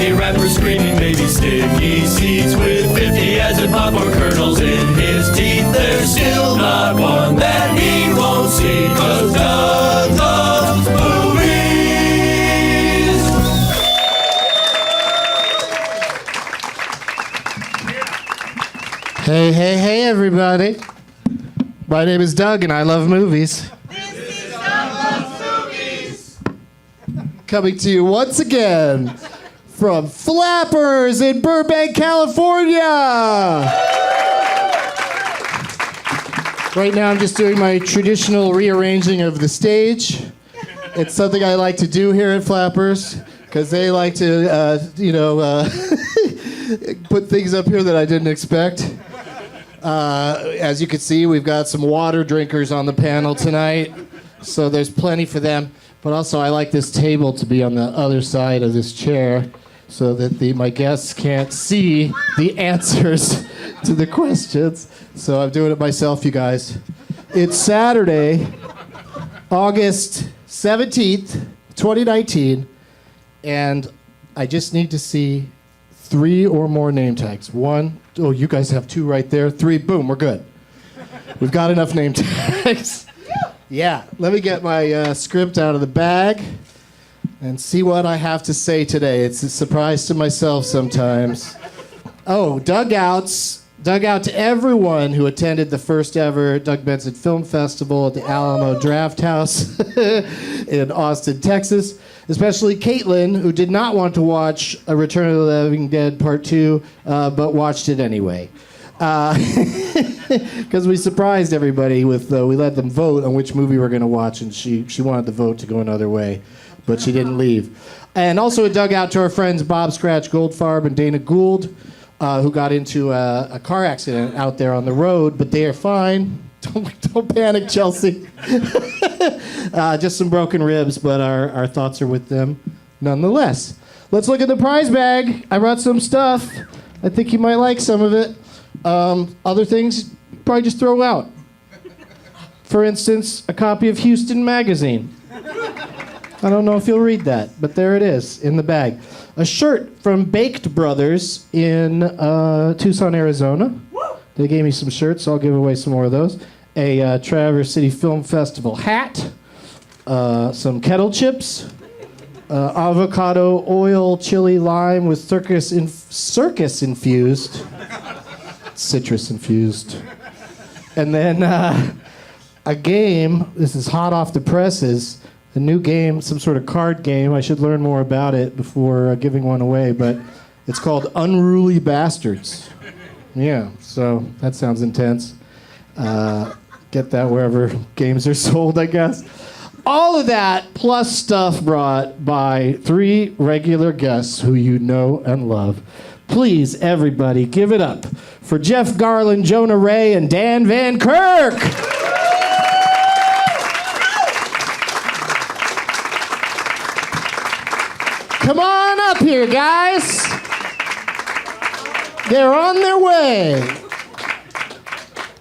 hear rappers screaming baby sticky seats with 50 as in popcorn kernels in his teeth. There's still not one that he won't see, 'cause Doug loves movies. Hey, everybody. My name is Doug, and I love movies. This is Doug Loves Movies. Coming to you once again from Flappers in Burbank, California. Right now, I'm just doing my traditional rearranging of the stage. It's something I like to do here at Flappers, because they like to, put things up here that I didn't expect. As you can see, we've got some water drinkers on the panel tonight, so there's plenty for them. But also, I like this table to be on the other side of this chair so that my guests can't see the answers to the questions. So I'm doing it myself, you guys. It's Saturday, August 17th, 2019, and I just need to see 3 or more name tags. 1, oh, you guys have 2 right there. 3, boom, we're good. We've got enough name tags. Yeah, let me get my script out of the bag and see what I have to say today. It's a surprise to myself sometimes. Oh, dugouts. Dugout to everyone who attended the first ever Doug Benson Film Festival at the Alamo Draft House in Austin, Texas. Especially Caitlin, who did not want to watch A Return of the Living Dead Part 2, but watched it anyway. Because we surprised everybody with, we let them vote on which movie we're going to watch, and she wanted the vote to go another way, but she didn't leave. And also a dugout to our friends Bob Scratch Goldfarb and Dana Gould, who got into a car accident out there on the road, but they are fine. Don't panic, Chelsea. Just some broken ribs, but our thoughts are with them nonetheless. Let's look at the prize bag. I brought some stuff. I think you might like some of it. Other things, probably just throw out. For instance, a copy of Houston Magazine. I don't know if you'll read that, but there it is in the bag. A shirt from Baked Brothers in Tucson, Arizona. They gave me some shirts, so I'll give away some more of those. A Traverse City Film Festival hat, some kettle chips, avocado oil chili lime with circus infused, citrus infused, and then a game. This is hot off the presses. A new game, some sort of card game. I should learn more about it before giving one away, but it's called Unruly Bastards. Yeah, so that sounds intense. Get that wherever games are sold, I guess. All of that, plus stuff brought by 3 regular guests who you know and love. Please, everybody, give it up for Jeff Garlin, Jonah Ray, and Dan Van Kirk. Come on up here, guys. They're on their way.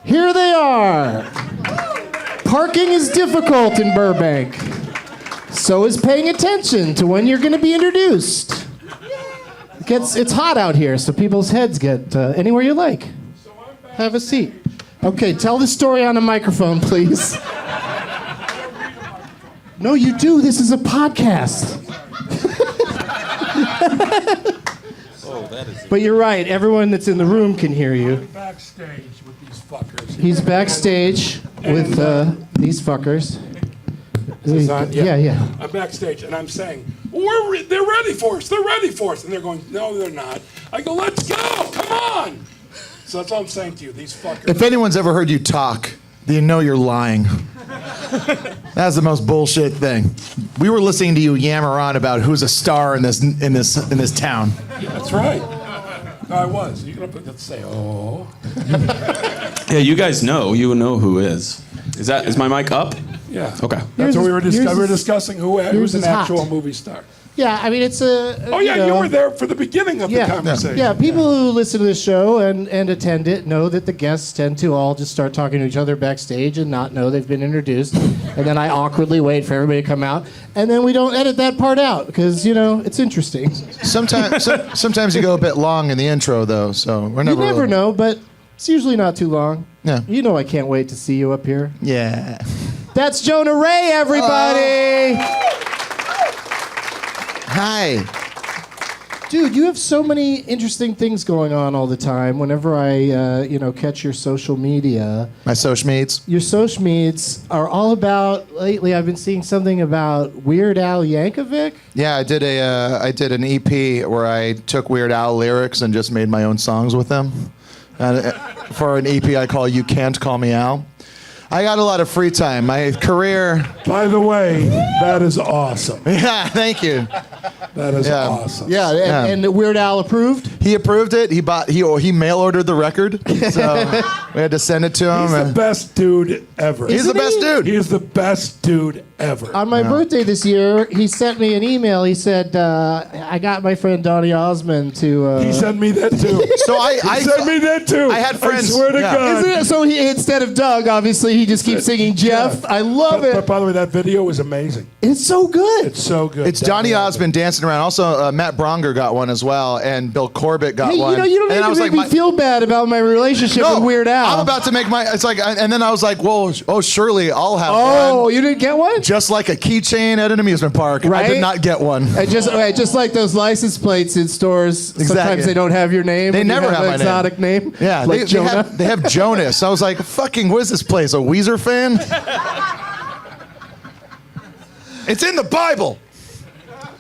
Here they are. Parking is difficult in Burbank. So is paying attention to when you're going to be introduced. It's hot out here, so people's heads get anywhere you like. Have a seat. Okay, tell the story on a microphone, please. No, you do. This is a podcast. But you're right. Everyone that's in the room can hear you. I'm backstage with these fuckers. He's backstage with these fuckers. Is this on? Yeah. I'm backstage and I'm saying, they're ready for us. They're ready for us. And they're going, no, they're not. I go, let's go. Come on. So that's all I'm saying to you. These fuckers. If anyone's ever heard you talk, then you know you're lying. That's the most bullshit thing. We were listening to you yammer on about who's a star in this town. That's right. No, I was. You're gonna say, oh. Yeah, you guys know. You know who is. Is my mic up? Yeah. Okay. That's what we were yours discussing. Who's an is hot. actual movie star. Yeah, I mean, it's a. Oh, yeah, you were there for the beginning of the conversation. Yeah, people who listen to the show and attend it know that the guests tend to all just start talking to each other backstage and not know they've been introduced. And then I awkwardly wait for everybody to come out. And then we don't edit that part out because, it's interesting. Sometimes you go a bit long in the intro, though, so we're never. You never really... know, but it's usually not too long. Yeah. You know I can't wait to see you up here. Yeah. That's Jonah Ray, everybody! Hi. Dude, you have so many interesting things going on all the time. Whenever I, catch your social media, My social meets. your social medias are all about. Lately, I've been seeing something about Weird Al Yankovic. Yeah, I did an EP where I took Weird Al lyrics and just made my own songs with them. For an EP I call You Can't Call Me Al. I got a lot of free time. My career. By the way, that is awesome. Yeah, thank you. That is awesome. Yeah, and Weird Al approved. He approved it. He mail ordered the record, so we had to send it to him. He's the best dude ever. He's the best dude. He is the best dude ever. On my birthday this year, he sent me an email. He said, "I got my friend Donny Osmond to." He sent me that too. So I sent me that too. I had friends. I swear to Yeah. God. Isn't it? So he, instead of Doug, obviously he just keeps singing Jeff. I love it. But by the way, that video is amazing. It's so good. It's so good. It's Donny Osmond dancing around. Also, Matt Bronger got one as well, and Bill Corbett got Hey, one. you don't and need I to was make like, me feel bad about my relationship with Weird Al. I'm about to make my. It's like, and then I was like, well, surely I'll have Oh, one. you didn't get one? Just like a keychain at an amusement park. I Right? did not get one. Just like those license plates in stores. Sometimes Exactly. they don't have your name. They when you never have an my name. exotic name. Yeah, like Jonah. They have Jonas. I was like, fucking, what is this place? A Weezer fan? It's in the Bible.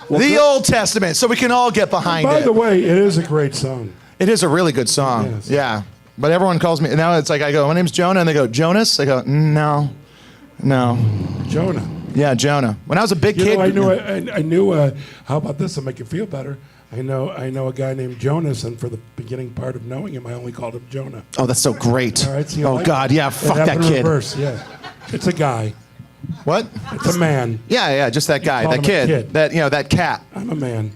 The Old Testament, so we can all get behind By it. the way, it is a great song. It is a really good song. Yes. Yeah. But everyone calls me, now it's like, I go, my name's Jonah, and they go, Jonas? I go, no. Jonah. Yeah, Jonah. When I was a big You kid. know, I knew. How about this? To make you feel better, I know a guy named Jonas, and for the beginning part of knowing him, I only called him Jonah. Oh, that's so great. All right, so you Oh, like God, it? yeah, It fuck happened that in kid. reverse, yeah. It's a guy. What? It's a man. Yeah, just that guy, called that him a kid. kid. That cat. I'm a man.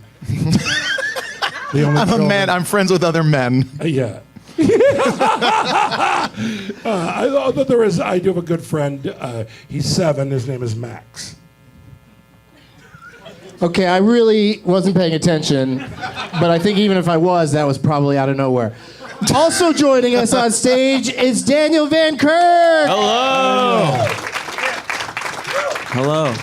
The only I'm a man, children- I'm friends with other men. Yeah. I thought that I do have a good friend. He's 7. His name is Max. Okay, I really wasn't paying attention, but I think even if I was, that was probably out of nowhere. Also joining us on stage is Daniel Van Kirk. Hello. Hello.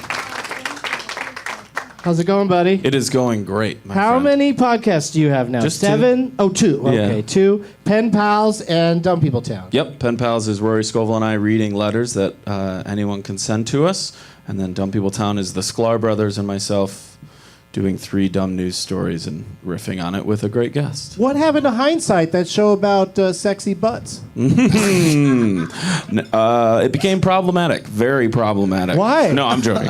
How's it going, buddy? It is going great. My How friend. many podcasts do you have now? Just 7? Oh, 2. Okay, Yeah. 2. Pen Pals and Dumb People Town. Yep, Pen Pals is Rory Scovel and I reading letters that anyone can send to us, and then Dumb People Town is the Sklar brothers and myself doing 3 dumb news stories and riffing on it with a great guest. What happened to Hindsight, that show about sexy butts? It became problematic, very problematic. Why? No, I'm joking.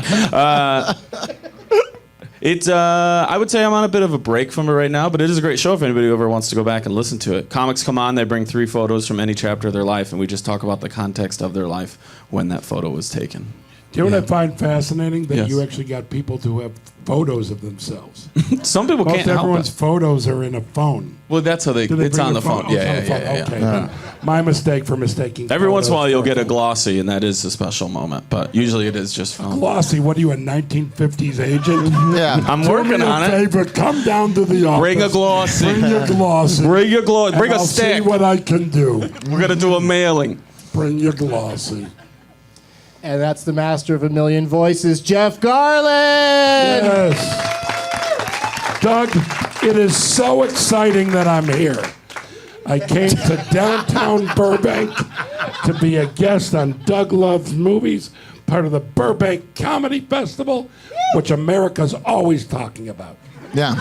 I would say I'm on a bit of a break from it right now, but it is a great show if anybody ever wants to go back and listen to it. Comics come on, they bring 3 photos from any chapter of their life, and we just talk about the context of their life when that photo was taken. Do you know what I find fascinating? That Yes. you actually got people to have photos of themselves. Some people Most can't help everyone's it. photos are in a phone. Well, that's how Do they it's bring on their the phone. Oh, it's Yeah, on the phone. yeah. Okay. then my mistake for mistaking. Every once in a while, photos you'll for get a phone. glossy, and that is a special moment. But usually, it is just phone. Glossy, what are you, a 1950s agent? Yeah. I'm Do me working a on it. favor, come down to the office. Bring a glossy. Bring your glossy. Bring your glossy. and Bring a I'll stick. see what I can do. We're gonna do a mailing. Bring your glossy. And that's the master of a million voices, Jeff Garlin. Yes. Doug, it is so exciting that I'm here. I came to downtown Burbank to be a guest on Doug Loves Movies, part of the Burbank Comedy Festival, which America's always talking about. Yeah.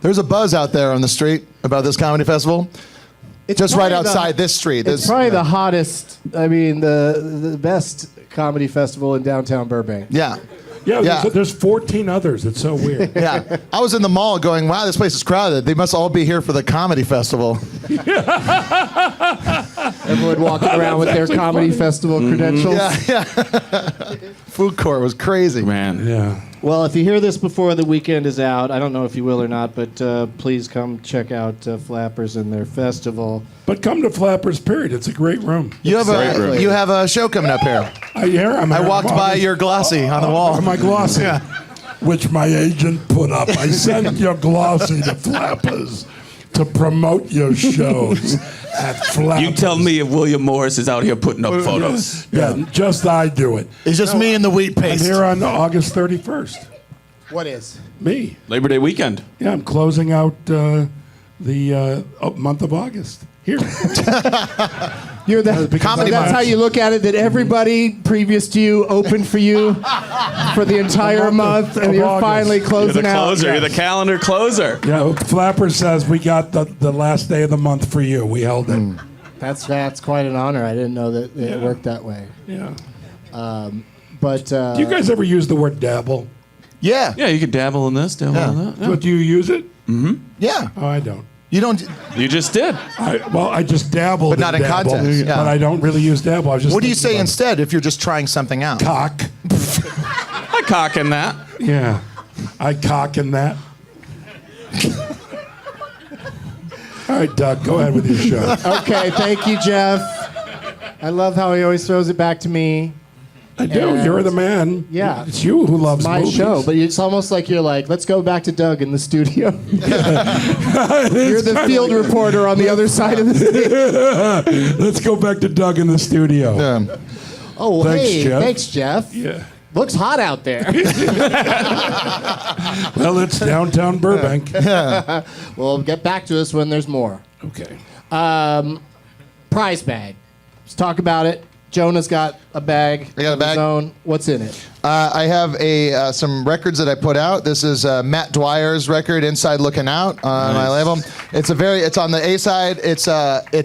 There's a buzz out there on the street about this comedy festival. It's Just right probably outside this street. It's probably the hottest, the best comedy festival in downtown Burbank. Yeah. Yeah, Yeah. there's 14 others. It's so weird. Yeah. I was in the mall going, wow, this place is crowded. They must all be here for the comedy festival. Everyone walking around with their comedy festival credentials. Yeah, yeah. Food court was crazy. Man. Yeah. Well, if you hear this before the weekend is out, I don't know if you will or not, but please come check out Flappers and their festival. But come to Flappers, period. It's a great room. You have a show coming up here. I walked by your glossy on the wall. My glossy, which my agent put up. I sent your glossy to Flappers to promote your shows at Flappers. You tell me if William Morris is out here putting up photos. Yeah, just I do it. It's just me and the wheat I'm paste. here on August 31st. What is? Me. Labor Day weekend. Yeah, I'm closing out the month of August. Here. You're the Comedy so that's Box. how you look at it, that everybody previous to you opened for you for the entire month, and of you're August. finally You're closing the closer. out. You're the calendar closer. Yeah, Flapper says we got the last day of the month for you. We held it. That's quite an honor. I didn't know that it worked that way. Yeah. But Do you guys ever use the word dabble? Yeah. Yeah, you could dabble in this, dabble in that. Yeah. But do you use it? Yeah. Oh, I don't. You don't. You just did. I just dabble. But not in dabble, context, yeah. But I don't really use dabble. I was just What do you thinking say about instead if you're just trying something out? cock? I cock in that. Yeah. I cock in that. All right, Doug, go ahead with your show. okay, thank you, Jeff. I love how he always throws it back to me. I do. You're the man. Yeah. It's you who loves My movies. show, but it's almost like you're like, let's go back to Doug in the studio. You're the field reporter on the other side of the stage. Let's go back to Doug in the studio. Oh, Thanks, hey, Jeff. thanks, Jeff. Yeah. Looks hot out there. Well, it's downtown Burbank. Well, get back to us when there's more. Okay. Prize bag. Let's talk about it. Jonah's got a bag. I got a of his bag. own. What's in it? I have some records that I put out. This is Matt Dwyer's record, "Inside Looking Out," on my label. It's on the A side.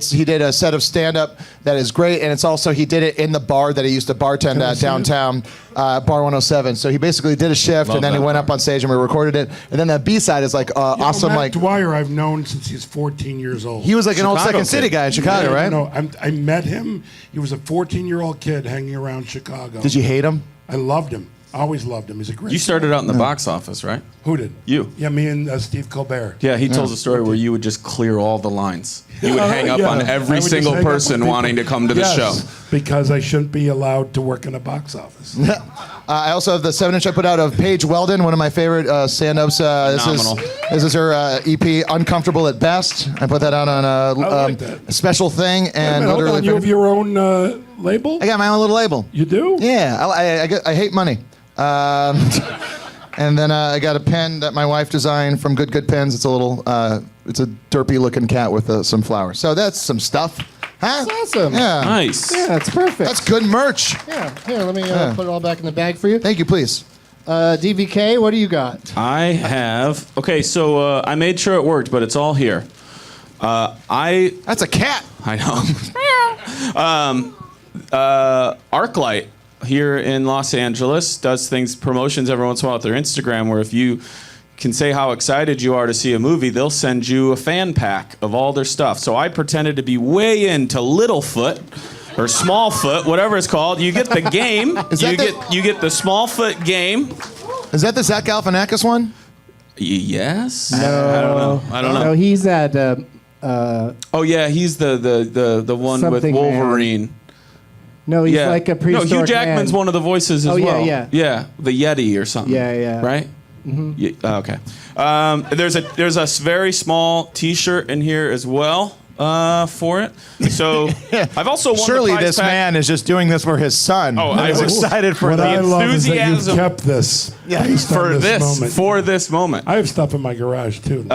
He did a set of stand up that is great, and it's also he did it in the bar that he used to bartend at downtown, Bar 107. So he basically did a shift, and then he went up on stage and we recorded it. And then the B side is like awesome, Matt like Dwyer, I've known since he's 14 years old. he was like an old Chicago Second City kid. guy in Chicago, right? No, I met him. He was a 14-year-old kid hanging around Chicago. Did you hate him? I loved him. Always loved him. He's a great. You started out in the box office, right? Who did? You. Yeah, me and Steve Colbert. Yeah, he tells a story where you would just clear all the lines. You would hang up Yeah. on I every would just single hang up person with people. wanting to come to the Yes, show. because I shouldn't be allowed to work in a box office. I also have the 7-inch I put out of Paige Weldon, one of my favorite stand-ups. Phenomenal. This is her EP, "Uncomfortable at Best." I put that out on like that. a special thing, Wait a and minute, hold literally, on, you have your own label? I got my own little label. You do? Yeah, I hate money. And then I got a pen that my wife designed from Good Pens. It's a little, it's a derpy-looking cat with some flowers. So that's some stuff. Huh? That's awesome. Yeah. Nice. Yeah, that's perfect. That's good merch. Yeah. Here, let me put it all back in the bag for you. Thank you, please. DVK, what do you got? I have. Okay, so I made sure it worked, but it's all here. That's a cat. I know. ArcLight here in Los Angeles does promotions every once in a while with their Instagram, where if you can say how excited you are to see a movie, they'll send you a fan pack of all their stuff. So I pretended to be way into Littlefoot or Smallfoot, whatever it's called. You get the game. You get the Smallfoot game. Is that the Zach Galifianakis one? Yes. No. I don't know. No, he's at. Oh yeah, he's the one with Something Wolverine. No, he's Yeah. like a No, prehistoric Hugh Jackman's man. one of the voices as Oh, yeah, well. yeah. Yeah, the Yeti or something. Yeah. Right? Mm-hmm. Okay. There's a very small T-shirt in here as well for it. So I've also won Surely the prize this pack. man is just doing this for his son. Oh, I He's was- excited for What the I love is that you've enthusiasm. kept this. Yeah, based on for moment. this moment. I have stuff in my garage too.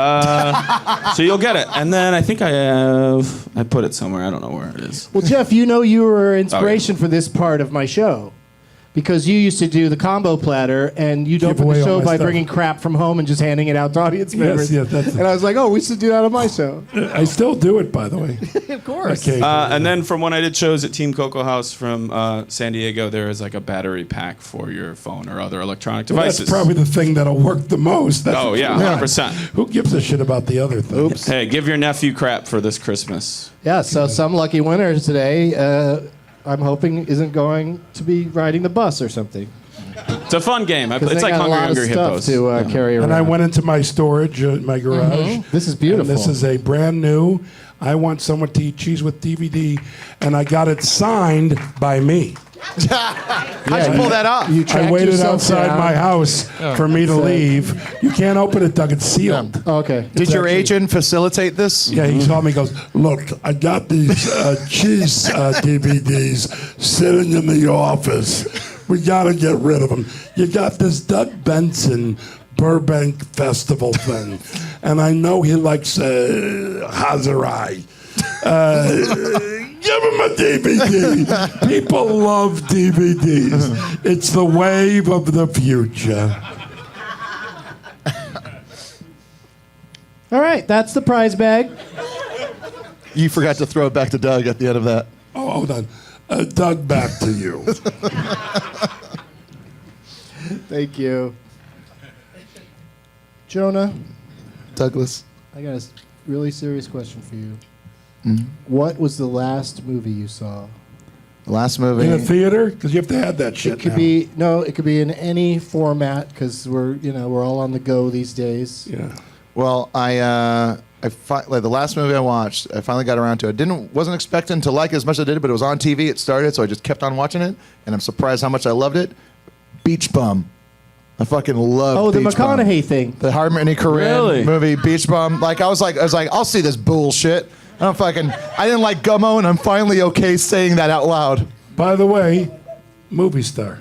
So you'll get it. And then I think I put it somewhere. I don't know where it is. Well, Jeff, you know you were inspiration for this part of my show. Because you used to do the combo platter, and you'd Give open away the all show my by stuff. bringing crap from home and just handing it out to audience members. yes, that's And I was like, oh, we should do that on my show. I still do it, by the way. Of course. Okay. And then from when I did shows at Team Cocoa House from San Diego, there is like a battery pack for your phone or other electronic Well, devices. that's probably the thing that'll work the most. That's Oh yeah, 100%. Who gives a shit about the other thing? Oops. Hey, give your nephew crap for this Christmas. Yeah, so some lucky winner today, I'm hoping, isn't going to be riding the bus or something. It's a fun game. Because It's they like got a lot Hungry of Hungry stuff Hippos. to carry around. And I went into my storage, my garage. This is beautiful. And this is a brand new, I Want Someone to Eat Cheese with DVD, and I got it signed by me. How'd you pull that off? You I tracked waited yourself outside down. my house for me to leave. You can't open it, Doug. It's sealed. Oh, okay. Did your actually- agent facilitate this? Yeah, he saw me. He goes, look, I got these cheese DVDs sitting in the office. We got to get rid of them. You got this Doug Benson Burbank Festival thing, and I know he likes Hazarai. Give him a DVD. People love DVDs. It's the wave of the future. All right, that's the prize bag. You forgot to throw it back to Doug at the end of that. Oh, hold on. Doug, back to you. Thank you. Jonah, Douglas. I got a really serious question for you. What was the last movie you saw? The last movie. In a theater? Because you have to have that shit It could now. it could be in any format because we're all on the go these days. Yeah. Well, like the last movie I watched, I finally got around to it. Wasn't expecting to like it as much as I did, but it was on TV. It started, so I just kept on watching it, and I'm surprised how much I loved it. Beach Bum. I fucking love. Oh, the Beach Bum. McConaughey thing. The Harmony Korine Really? movie, Beach Bum. I was like, I'll see this bullshit. I didn't like Gummo, and I'm finally okay saying that out loud. By the way, movie star.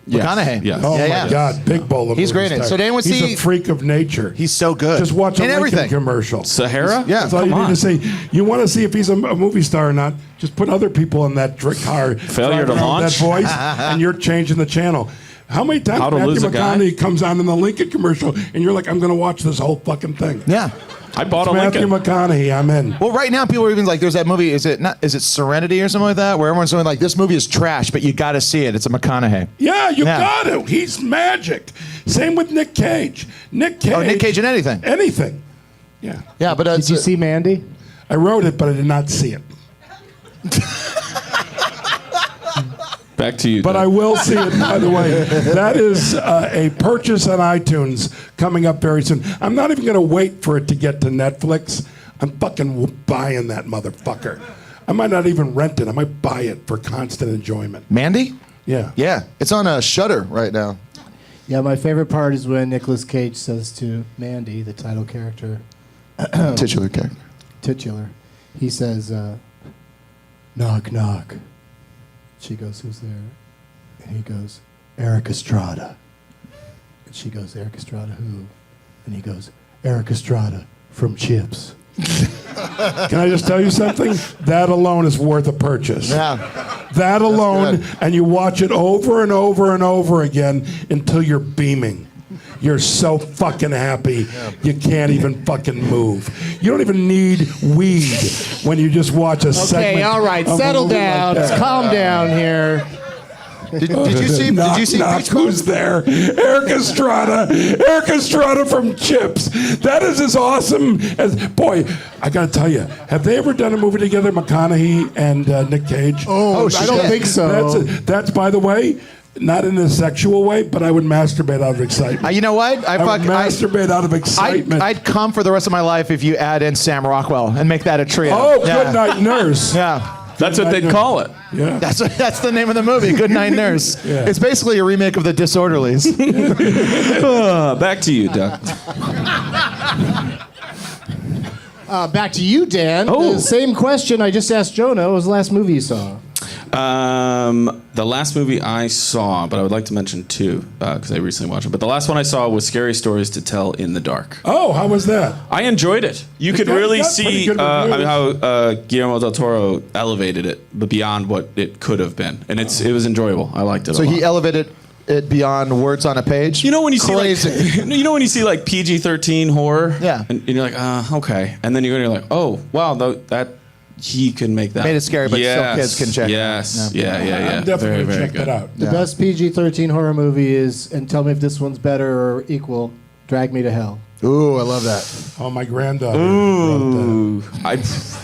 McConaughey. Yes. Oh, Yeah. my God. Big bowl of He's movie great in it. star. So did anyone He's see- a freak of nature. He's so good. Just watch a in Lincoln everything. commercial. Sahara? Yeah. That's all you Come need on. to say. You want to see if he's a movie star or not, just put other people in that car. Failure to driving around with launch? That voice, and you're changing the channel. How many times How to Matthew Lose a Guy? McConaughey comes on in the Lincoln commercial, and you're like, I'm going to watch this whole fucking thing. Yeah. I bought a Matthew Lincoln. McConaughey, I'm in. Well, right now people are even like, there's that movie. Is it Serenity or something like that? Where everyone's saying like, this movie is trash, but you got to see it. It's a McConaughey. Yeah, you Yeah. got to. He's magic. Same with Nick Cage. Nick Cage. Oh, Nick Cage in anything. Anything. Yeah. Yeah, but Did you see Mandy? I wrote it, but I did not see it. Back to you. But Doug. I will see it, by the way. That is a purchase on iTunes coming up very soon. I'm not even going to wait for it to get to Netflix. I'm fucking buying that motherfucker. I might not even rent it. I might buy it for constant enjoyment. Mandy? Yeah. Yeah, it's on a Shudder right now. Yeah, my favorite part is when Nicolas Cage says to Mandy, the title character, Titular character. titular, he says, knock, knock. She goes, who's there? And he goes, Eric Estrada. And she goes, Eric Estrada who? And he goes, Eric Estrada from Chips. Can I just tell you something? That alone is worth a purchase. Yeah. That alone, good. and you watch it over and over and over again until you're beaming. You're so fucking happy, you can't even fucking move. You don't even need weed when you just watch a segment. Okay, all right, of a settle movie like down. that. Calm down here. Did you see? Knock, Did you see? knock, Beach Bum? who's there? Eric Estrada. Eric Estrada from Chips. That is as awesome as... Boy, I got to tell you, have they ever done a movie together, McConaughey and Nick Cage? Oh, I don't shit. think so. That's, by the way, not in a sexual way, but I would masturbate out of excitement. You know what? I would masturbate out of excitement. I'd come for the rest of my life if you add in Sam Rockwell and make that a trio. Oh, Yeah. Good Night Nurse. Yeah. That's what they'd call it. Yeah. That's the name of the movie, Good Night Nurse. Yeah. It's basically a remake of The Disorderlies. Back to you, Doug. Back to you, Dan. Oh. The same question I just asked Jonah. What was the last movie you saw? The last movie I saw, but I would like to mention two because I recently watched it. But the last one I saw was Scary Stories to Tell in the Dark. Oh, how was that? I enjoyed it. You could got- really got pretty see good reviews. how Guillermo del Toro elevated it, but beyond what it could have been, and it was enjoyable. I liked it. So a lot. he elevated it beyond words on a page. You know when you see Crazy. like, you know when you see like PG-13 horror, Yeah. and you're like, okay, and then you're like, oh wow, that he can make that. Made it scary, but still kids can check it out. Yes, Yeah. yeah. I'm definitely Very, very check good. that out. The best PG-13 horror movie is, and tell me if this one's better or equal, Drag Me to Hell. Ooh, I love that. Oh, my granddaughter. wrote Ooh, that's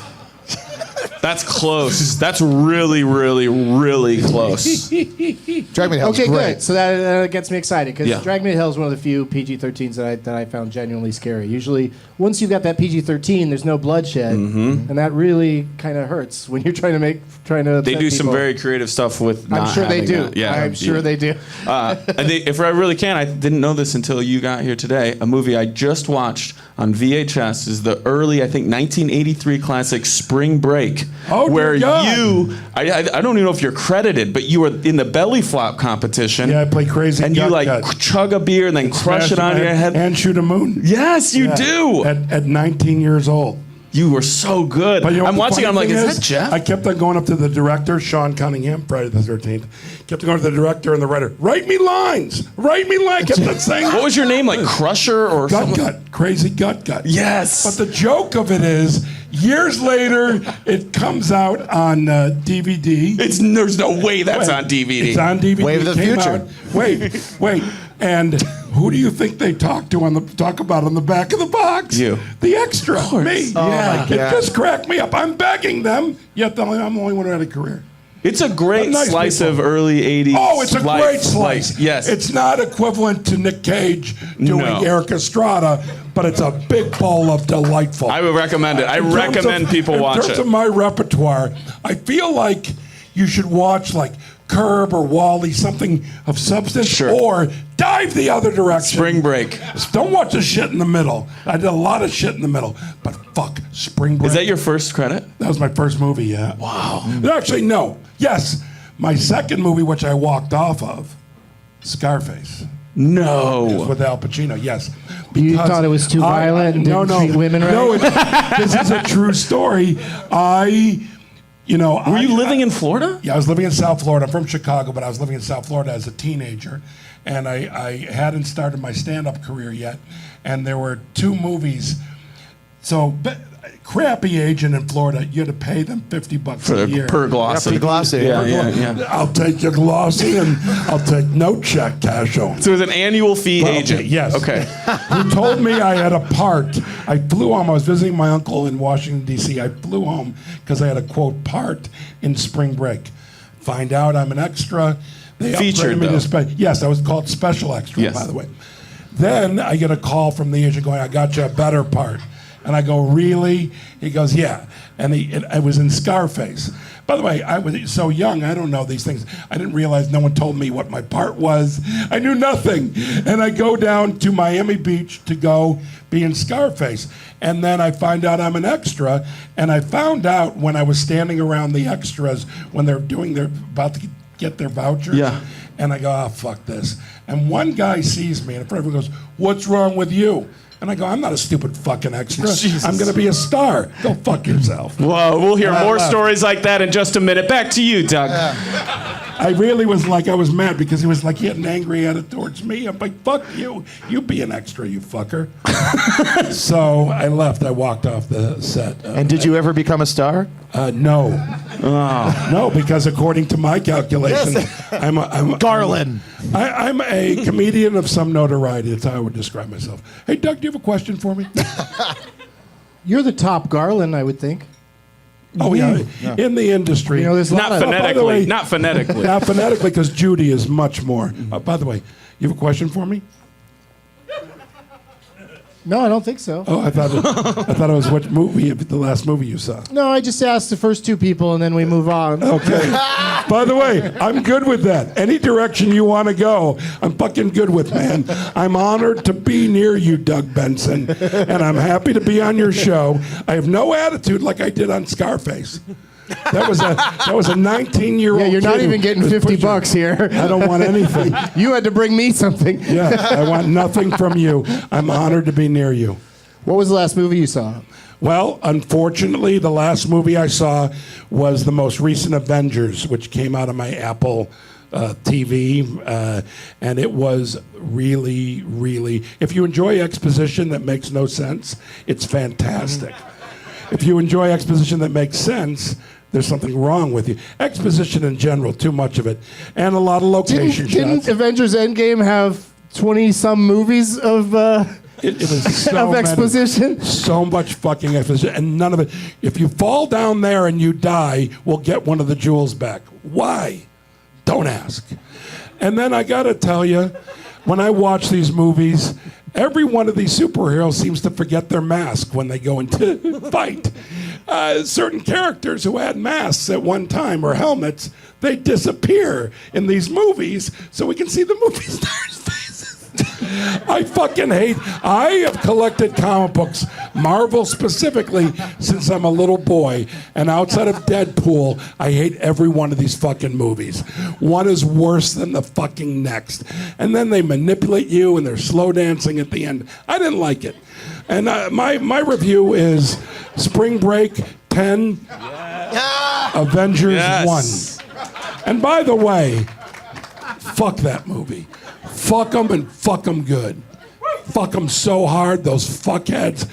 That's close. That's really, really, really close. Drag Me to Hell is Okay, great. good. So that gets me excited because Yeah. Drag Me to Hell is one of the few PG-13s that I found genuinely scary. Usually, once you've got that PG-13, there's no bloodshed, and that really kind of hurts when you're trying to They upset do some people. very creative stuff with not I'm sure they having do. that. Yeah, I'm sure they do. And if I really can, I didn't know this until you got here today. A movie I just watched on VHS is the early, I think, 1983 classic Spring Break, Oh, where dear God. I don't even know if you're credited, but you were in the belly flop competition. Yeah, I play crazy. And you gut like gut. chug a beer and then crush it Smash onto my your head. and shoot a moon. Yes, you Yeah. do. At 19 years old. You were so good. But you know what I'm the watching it, I'm funny like, thing is that Jeff? I kept on going up to the director, Sean Cunningham, Friday the 13th. Kept on going to the director and the writer. Write me lines. Write me lines. Kept on saying. What was your name? Like Crusher or Gut something? gut. Crazy gut gut. Yes. But the joke of it is, years later, it comes out on DVD. There's no way that's Wait, on DVD. It's on DVD. Wave of the It came future. out- Wait. And who do you think they talk about on the back of the box? You. The extra. Me. my It God. just cracked me up. I'm begging them, yet I'm the only one who had a career. It's a great Nice slice people. of early 80s Oh, it's a life. great slice. Like, yes. It's not equivalent to Nick Cage doing No. Eric Estrada, but it's a big bowl of delightful. I would recommend it. I In terms recommend of- people watch In terms it. of my repertoire, I feel like you should watch like Curb or Wall-E, something of substance, Sure. or dive the other direction. Spring Break. Don't watch the shit in the middle. I did a lot of shit in the middle, but fuck, Spring Break. Is that your first credit? That was my first movie, yeah. Wow. Actually, no. Yes. My second movie, which I walked off of, Scarface. No. With Al Pacino, yes. You Because thought it was too violent and didn't treat women right? No, this is a true story. Were you living in Florida? Yeah, I was living in South Florida. I'm from Chicago, but I was living in South Florida as a teenager. And I hadn't started my stand-up career yet. And there were two movies. So, crappy agent in Florida, you had to pay them $50 a year. Per glossy. Yeah, for the glossy. Yeah. I'll take your glossy and I'll take no check cash on. So it was an annual fee Well, agent. yes. Okay. Who told me I had a part. I flew home. I was visiting my uncle in Washington, D.C. I flew home because I had a, quote, part in Spring Break. Find out I'm an extra. They Featured, upgraded me though. to yes, I was called special extra, Yes. by the way. Then I get a call from the agent going, I got you a better part. And I go, really? He goes, yeah. And I was in Scarface. By the way, I was so young, I don't know these things. I didn't realize no one told me what my part was. I knew nothing. And I go down to Miami Beach to go be in Scarface. And then I find out I'm an extra. And I found out when I was standing around the extras when they're about to get their vouchers. Yeah. And I go, oh, fuck this. And one guy sees me and everyone goes, what's wrong with you? And I go, I'm not a stupid fucking extra. Jesus. I'm going to be a star. Go fuck yourself. Whoa, we'll hear more left. stories like that in just a minute. Back to you, Doug. I really was like, I was mad because he was like, he had an angry attitude towards me. I'm like, fuck you. You be an extra, you fucker. So I left. I walked off the set. And did you ever become a star? No. No, because according to my calculations, I'm Garlin. I'm a comedian of some notoriety. That's how I would describe myself. Hey, Doug, do you have a question for me? You're the top Garlin, I would think. Oh, yeah. In the industry. You know, there's a lot Not of... by the way- phonetically. Not phonetically. Not phonetically, because Judy is much more. By the way, you have a question for me? No, I don't think so. Oh, I thought it was what movie, the last movie you saw. No, I just asked the first two people and then we move on. Okay. By the way, I'm good with that. Any direction you want to go, I'm fucking good with, man. I'm honored to be near you, Doug Benson, and I'm happy to be on your show. I have no attitude like I did on Scarface. That was a 19-year-old. Yeah, you're not kid even who getting was $50 pushing- here. I don't want anything. You had to bring me something. Yeah, I want nothing from you. I'm honored to be near you. What was the last movie you saw? Well, unfortunately, the last movie I saw was the most recent Avengers, which came out of my Apple TV, and it was really, really. If you enjoy exposition that makes no sense, it's fantastic. If you enjoy exposition that makes sense, there's something wrong with you. Exposition in general, too much of it, and a lot of location Didn't shots. Avengers Endgame have 20-some movies of It was so of exposition. So much fucking exposition, and none of it. If you fall down there and you die, we'll get one of the jewels back. Why? Don't ask. And then I gotta tell you, when I watch these movies, every one of these superheroes seems to forget their mask when they go into fight. Certain characters who had masks at one time or helmets, they disappear in these movies so we can see the movie stars' faces. I fucking hate. I have collected comic books, Marvel specifically, since I'm a little boy. And outside of Deadpool, I hate every one of these fucking movies. One is worse than the fucking next. And then they manipulate you and they're slow dancing at the end. I didn't like it. And my review is Spring Break 10, Avengers 1. And by the way, fuck that movie. Fuck them and fuck them good. Fuck them so hard, those fuckheads.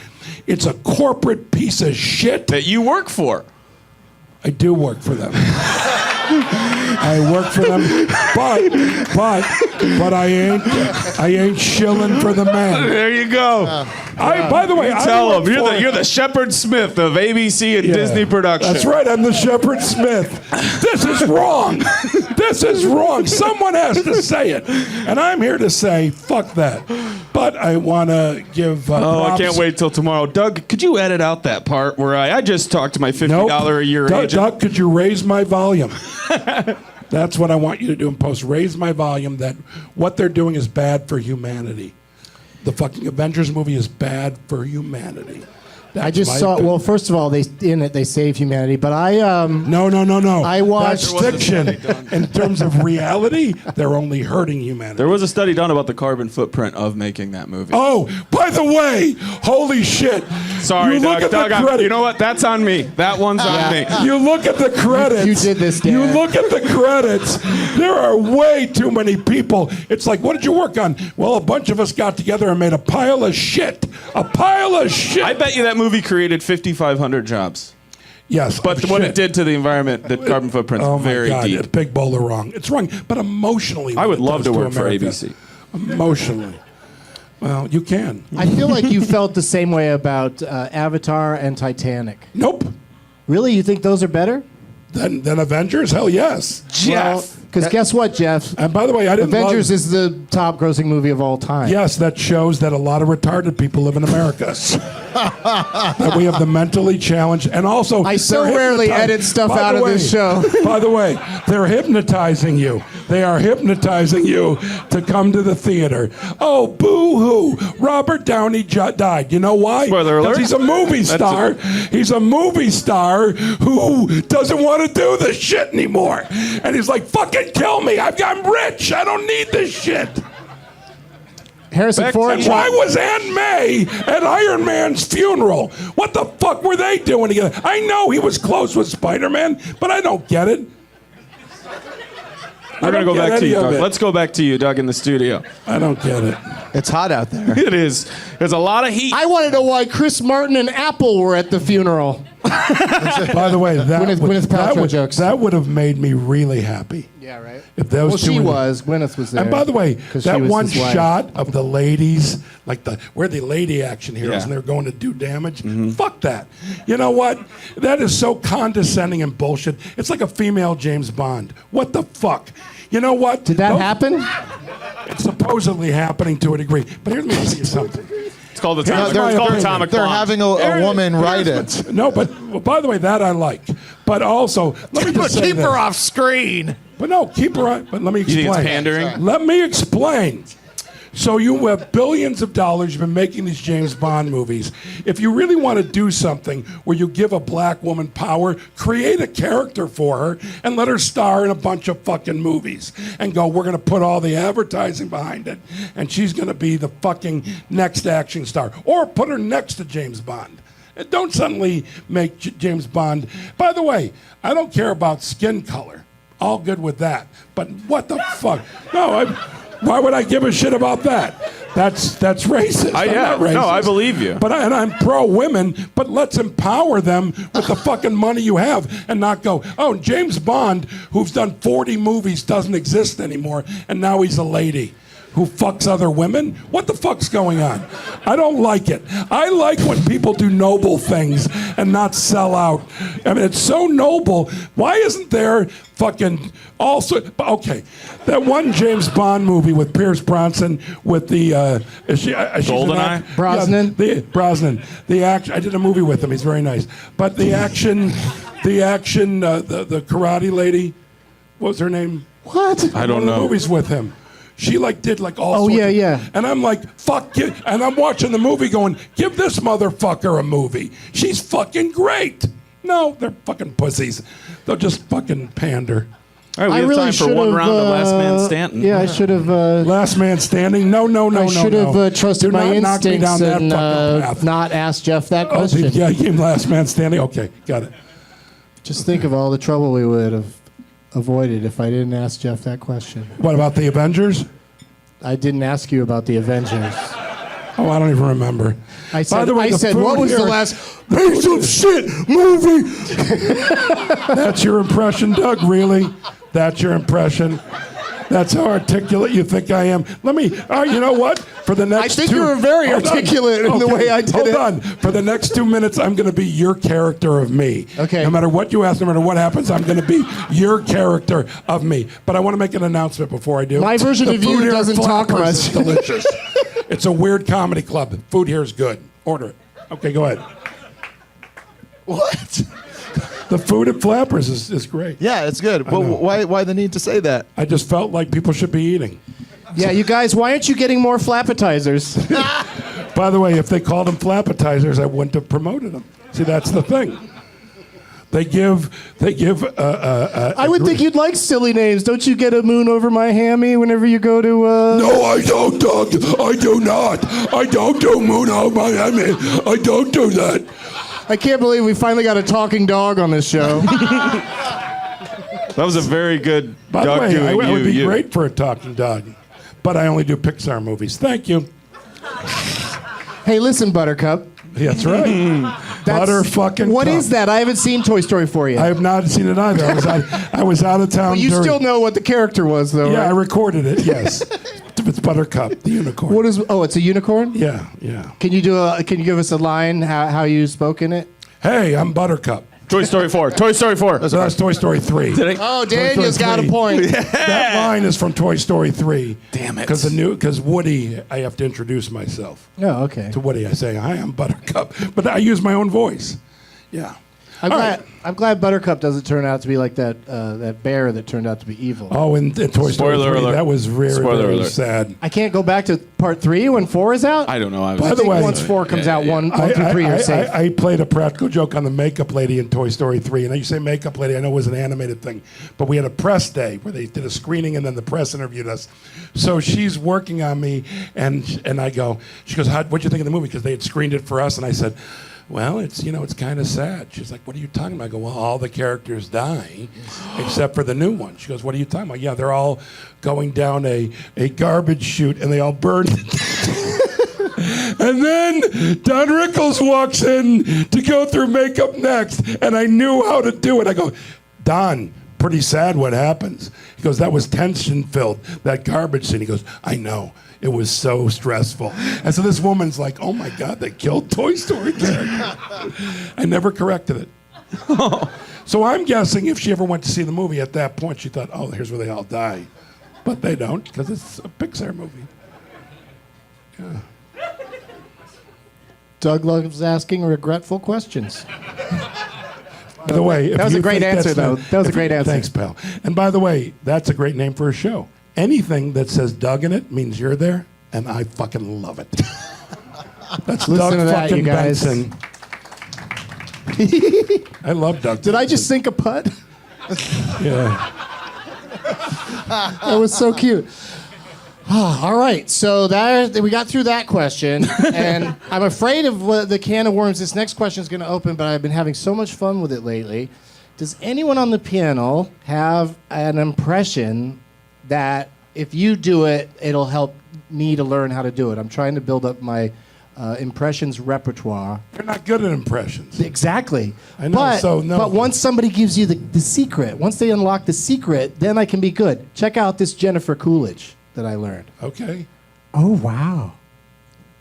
It's a corporate piece of shit. That you work for. I do work for them. I work for them, but I ain't shilling for the man. There you go. By the way, Tell them you're the Shepard Smith of ABC and Disney production. That's right. I'm the Shepard Smith. This is wrong. This is wrong. Someone has to say it, and I'm here to say fuck that. But I want to give. I can't wait till tomorrow. Doug, could you edit out that part where I just talked to my $50 a year agent? Doug, could you raise my volume? That's what I want you to do in post. Raise my volume that what they're doing is bad for humanity. The fucking Avengers movie is bad for humanity. I just saw. Well, first of all, they save humanity, but No. I watched. That's fiction. In terms of reality, they're only hurting humanity. There was a study done about the carbon footprint of making that movie. Oh, by the way, holy shit! Sorry, you look Doug. at the credit. You know what? That's on me. That one's on me. You look at the credits. You did this, Dan. You look at the credits. There are way too many people. It's like, what did you work on? Well, a bunch of us got together and made a pile of shit. A pile of shit. I bet you that movie created 5,500 jobs. Yes, But what it did to the environment, the carbon footprint's very God, deep. Big bowl of wrong. It's wrong, but emotionally, I would what it love does to work for America. ABC. Emotionally, well, you can. I feel like you felt the same way about Avatar and Titanic. Nope. Really, you think those are better? Then Avengers? Hell yes. Because guess what, Jeff? And by the way, I didn't Avengers love... is the top-grossing movie of all time. Yes, that shows that a lot of retarded people live in America. That we have the mentally challenged, and also I so they're rarely hypnotized. edit stuff By out the of way- this show. By the way, they're hypnotizing you. They are hypnotizing you to come to the theater. Oh, boo-hoo! Robert Downey died. You know why? Spoiler alert. 'Cause he's a movie star. He's a movie star who doesn't want to do this shit anymore. And he's like, "Fucking kill me! I'm rich. I don't need this shit." Harrison Ford. And why was Aunt May at Iron Man's funeral? What the fuck were they doing together? I know he was close with Spider-Man, but I don't get it. We're going to go back to you, Doug. Let's go back to you, Doug, in the studio. I don't get it. It's hot out there. It is. There's a lot of heat. I want to know why Chris Martin and Apple were at the funeral. By the way, Gwyneth Paltrow jokes. that would have made me really happy. Yeah, right. If those Well, two she were- was. Gwyneth was there. And by the way, 'cause she that was one his wife. shot of the ladies, like we're the lady action heroes Yeah. and they're going to do damage. Fuck that. You know what? That is so condescending and bullshit. It's like a female James Bond. What the fuck? You know what? Did that happen? It's supposedly happening to a degree. But here's me tell you something. It's called Yeah, atomic. they're- It's called they're- atomic They're bomb. having a woman write it. No, but well, by the way, that I like. But also, let me just say Keep this. her off screen. But no, keep her on. But let me You think explain. it's pandering? Let me explain. So you have billions of dollars. You've been making these James Bond movies. If you really want to do something where you give a black woman power, create a character for her and let her star in a bunch of fucking movies. And go, we're going to put all the advertising behind it. And she's going to be the fucking next action star. Or put her next to James Bond. And don't suddenly make James Bond. By the way, I don't care about skin color. All good with that. But what the fuck? No, why would I give a shit about that? That's racist. I'm not racist. No, I believe you. But I'm pro women. But let's empower them with the fucking money you have, and not go, oh, James Bond, who's done 40 movies, doesn't exist anymore, and now he's a lady. who fucks other women? What the fuck's going on? I don't like it. I like when people do noble things and not sell out. I mean, it's so noble. Why isn't there fucking also? Okay, that one James Bond movie with Pierce Bronson with the GoldenEye? Brosnan? Yeah, Brosnan. The action. I did a movie with him. He's very nice. But the action, the karate lady. What was her name? What? I don't know. Movies with him. She did all Oh, sorts yeah, of, yeah. And I'm like, fuck you. And I'm watching the movie going, give this motherfucker a movie. She's fucking great. No, they're fucking pussies. They'll just fucking pander. All right, we I have really time for should one have, round of Last Man Standing. Yeah, I should have. Last man standing. No. I should have trusted Do my not knock me instincts down that and fucking path. not asked Jeff that Oh, question. yeah, you gave last man standing. Okay, got it. Just think of all the trouble we would have avoided if I didn't ask Jeff that question. What about the Avengers? I didn't ask you about the Avengers. Oh, I don't even remember. I said, By the way, I the said food what was the here- last piece of shit movie? That's your impression, Doug, really? That's your impression? That's how articulate you think I am? Let me, you know what? For the next I think two- you were very Hold on. articulate in the way I did Hold it. on. For the next 2 minutes, I'm going to be your character of me. Okay. No matter what you ask, no matter what happens, I'm going to be your character of me. But I want to make an announcement before I do. My version The of you food here at doesn't talk Flappers is much. delicious. It's a weird comedy club. Food here is good. Order it. Okay, go ahead. What? The food at Flappers is great. Yeah, it's good. Well, know. why the need to say that? I just felt like people should be eating. Yeah, you guys, why aren't you getting more flappetizers? By the way, if they called them flappetizers, I wouldn't have promoted them. See, that's the thing. They give. I would think you'd like silly names. Don't you get a moon over my hammy whenever you go to? No, I don't, Doug. I do not. I don't do moon over my hammy. I don't do that. I can't believe we finally got a talking dog on this show. That was a very good By Doug the way, doing I you. would be you. great for a talking dog, but I only do Pixar movies. Thank you. Hey, listen, Buttercup. That's right. Butter fucking. What cup. is that? I haven't seen Toy Story 4 yet. I have not seen it either. I was out of town. But you during- still know what the character was, though, Yeah, I right? recorded it. Yes, it's Buttercup, the unicorn. What is? Oh, it's a unicorn. Yeah. Can you give us a line how you spoke in it? Hey, I'm Buttercup. Toy Story 4. Toy Story 4. So that's Toy Story 3. Did I? Oh, Toy Story Daniel's got a 3. point. That line is from Toy Story 3. Damn it. Because Woody, I have to introduce myself. Oh, okay. To Woody, I say, hi, I'm Buttercup. But I use my own voice. Yeah. I'm glad Buttercup doesn't turn out to be like that bear that turned out to be evil. Oh, in Toy Story Spoiler 3, alert. that was very, Spoiler very alert. sad. I can't go back to part 3 when 4 is out. I don't know. I By I the think way- once 4 comes out, one through 3 are safe. I played a practical joke on the makeup lady in Toy Story 3. And you say makeup lady, I know it was an animated thing. But we had a press day where they did a screening and then the press interviewed us. So she's working on me and I go, she goes, what'd you think of the movie? Because they had screened it for us. And I said, well, it's kind of sad. She's like, what are you talking about? I go, well, all the characters die except for the new one. She goes, what are you talking about? Yeah, they're all going down a garbage chute and they all burn. And then Don Rickles walks in to go through makeup next, and I knew how to do it. I go, Don, pretty sad what happens. He goes, that was tension-filled, that garbage scene. He goes, I know. It was so stressful. And so this woman's like, oh my God, they killed Toy Story character. I never corrected it. So I'm guessing if she ever went to see the movie at that point, she thought, oh, here's where they all die. But they don't, because it's a Pixar movie. Yeah. Doug loves asking regretful questions. By the way, if That was you a great think that's answer, though. That was a great answer. Thanks, pal. And by the way, that's a great name for a show. Anything that says Doug in it means you're there, and I fucking love it. That's Listen Doug to that, fucking you guys. Benson. I love Doug. Did I just sink a putt? Yeah. That was so cute. All right, so we got through that question, and I'm afraid of what the can of worms this next question is going to open, but I've been having so much fun with it lately. Does anyone on the panel have an impression that if you do it, it'll help me to learn how to do it? I'm trying to build up my impressions repertoire. You're not good at impressions. Exactly. I know, But, so no. but once somebody gives you the secret, once they unlock the secret, then I can be good. Check out this Jennifer Coolidge that I learned. Okay. Oh, wow.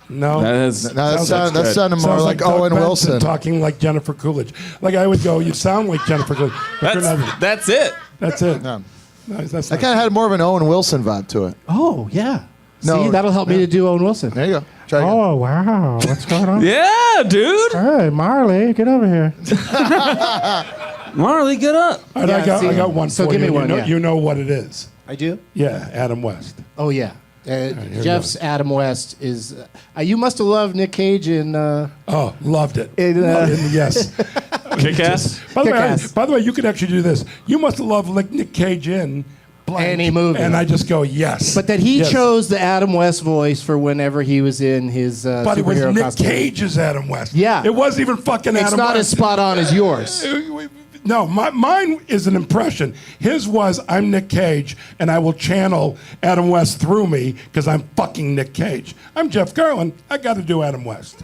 No. That sounded more Sounds like Doug Owen Benson Wilson. talking like Jennifer Coolidge. Like I would go, you sound like Jennifer Coolidge. But you're not- That's it. That's it. No. No, that's I not- kind of had more of an Owen Wilson vibe to it. Oh, yeah. No, See, that'll help me to do Owen Wilson. There you go. Try again. Oh, wow. What's going on? Yeah, dude. Hey, Marley, get over here. Marley, get up. All right, Yeah, I got one so for give you. me one, You know, yeah. you know what it is. I do? Yeah, Adam West. Oh, yeah. here Jeff's Adam West is... you must have loved Nick Cage in... Oh, loved it. Loved it, yes. Kick ass. By the way, you could actually do this. You must have loved Nick Cage in blank. Any movie. And I just go, yes. But that he Yes. chose the Adam West voice for whenever he was in his But it was superhero Nick costume. Cage's Adam West. Yeah. It wasn't even fucking It's Adam not as West. spot on as yours. No, mine is an impression. His was, I'm Nick Cage, and I will channel Adam West through me because I'm fucking Nick Cage. I'm Jeff Garlin. I got to do Adam West.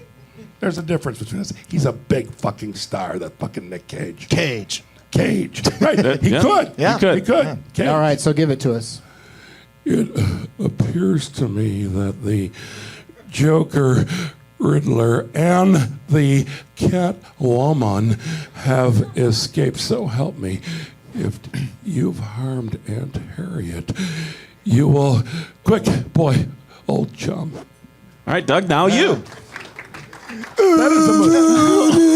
There's a difference between us. He's a big fucking star, that fucking Nick Cage. Cage. Right. He Yeah. could. Yeah. He could. Yeah. Cage. All right, so give it to us. It appears to me that the Joker, Riddler, and the Catwoman have escaped. So help me. If you've harmed Aunt Harriet, you will... Quick, boy, old chum. All right, Doug, now you. That is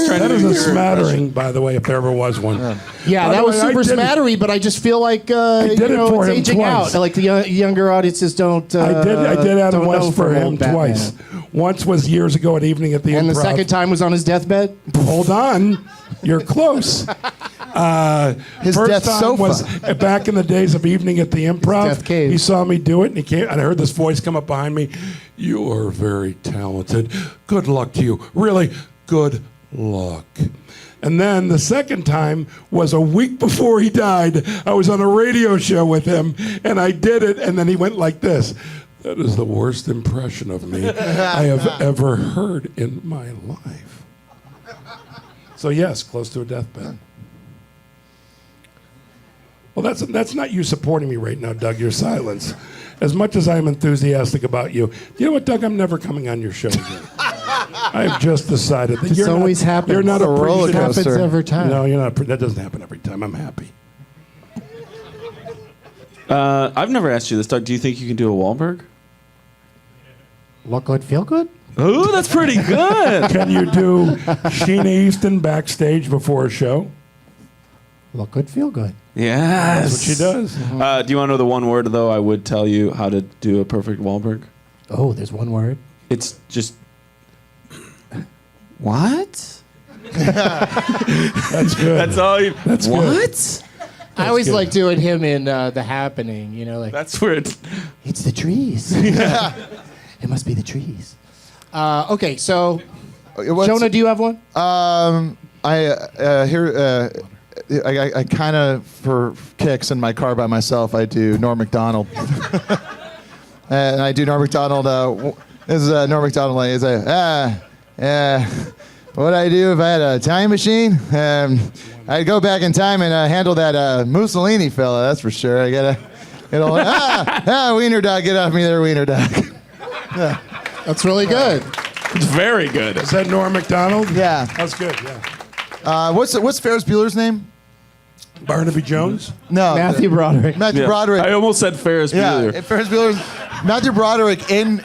Trying to that is do a your smattering, by the way, if there ever was one. Yeah, By that the was way, I super did it. smattery, but I just feel like did it for it's him aging twice. out. Like the younger audiences don't. I did Adam don't know West for from him old Batman. twice. Once was years ago at Evening at the And Improv. the second time was on his deathbed. Hold on, you're close. His First death time sofa. was back in the days of Evening at the Improv. death cave. He saw me do it, and he came. And I heard this voice come up behind me. You are very talented. Good luck to you. Really, good luck. And then the second time was a week before he died. I was on a radio show with him, and I did it, and then he went like this. That is the worst impression of me I have ever heard in my life. So yes, close to a deathbed. Well, that's not you supporting me right now, Doug. Your silence. As much as I'm enthusiastic about you, you know what, Doug? I'm never coming on your show again. I've just decided that It's always happens. You're not It's a roller It happens coaster. every time. No, you're not. That doesn't happen every time. I'm happy. I've never asked you this, Doug. Do you think you can do a Wahlberg? Look good, feel good. Ooh, that's pretty good. Can you do Sheena Easton backstage before a show? Look good, feel good. Yes. That's what she does. Do you want to know the one word, though? I would tell you how to do a perfect Wahlberg. Oh, there's one word. It's just... What? That's good. That's all you... That's good. What? I always good. like doing him in The Happening. You know, like That's where it's... it's the trees. It must be the trees. Okay, so Jonah, do you have one? I kind of, for kicks in my car by myself, I do Norm Macdonald. And I do Norm Macdonald. This is Norm Macdonald. He's like, what would I do if I had a time machine? I'd go back in time and handle that Mussolini fella, that's for sure. I gotta, wiener dog, get off me there, wiener dog. That's really good. It's very good. Is that Norm Macdonald? Yeah. That's good, yeah. What's Ferris Bueller's name? Barnaby Jones? No. Matthew Broderick. Matthew Yeah. Broderick. I almost said Ferris Bueller. Yeah, Ferris Bueller's Matthew Broderick in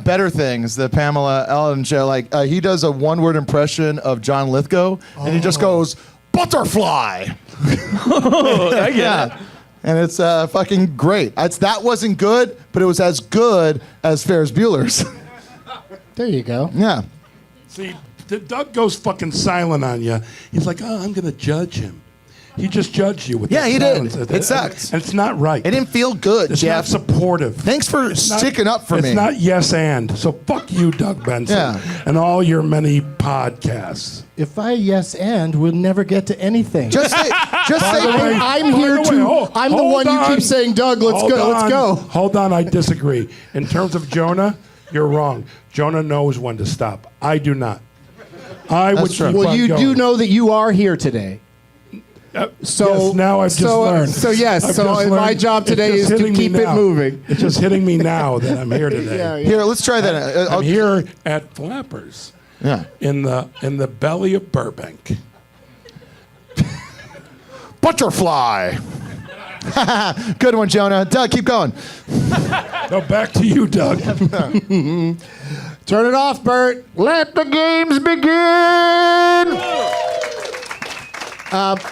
Better Things, the Pamela Ellen show. Like he does a one-word impression of John Lithgow, and he just goes butterfly. I get it. And it's fucking great. That wasn't good, but it was as good as Ferris Bueller's. There you go. Yeah. See, Doug goes fucking silent on you. He's like, oh, I'm going to judge him. He just judged you with Yeah, that he silence. did. It sucked. And it's not right. It didn't feel good, It's Jeff. not supportive. Thanks for It's not- sticking up for me. It's not yes and. So fuck you, Doug Benson, Yeah. and all your many podcasts. If I yes and, we'll never get to anything. Just say, I'm By here the way, to. I'm the hold one you on. keep saying, Doug. Let's Hold go. Let's on. go. Hold on, I disagree. In terms of Jonah, you're wrong. Jonah knows when to stop. I do not. I would true. keep Well, on you going. do know that you are here today. So yes, now I've just learned. So yes, I've so just my learned. job today It's is just to hitting me keep it now. moving. It's just hitting me now that I'm here today. Yeah. Here, let's try that. I'm here at Flappers Yeah. in the belly of Burbank. Butterfly. Good one, Jonah. Doug, keep going. So back to you, Doug. Turn it off, Bert. Let the games begin.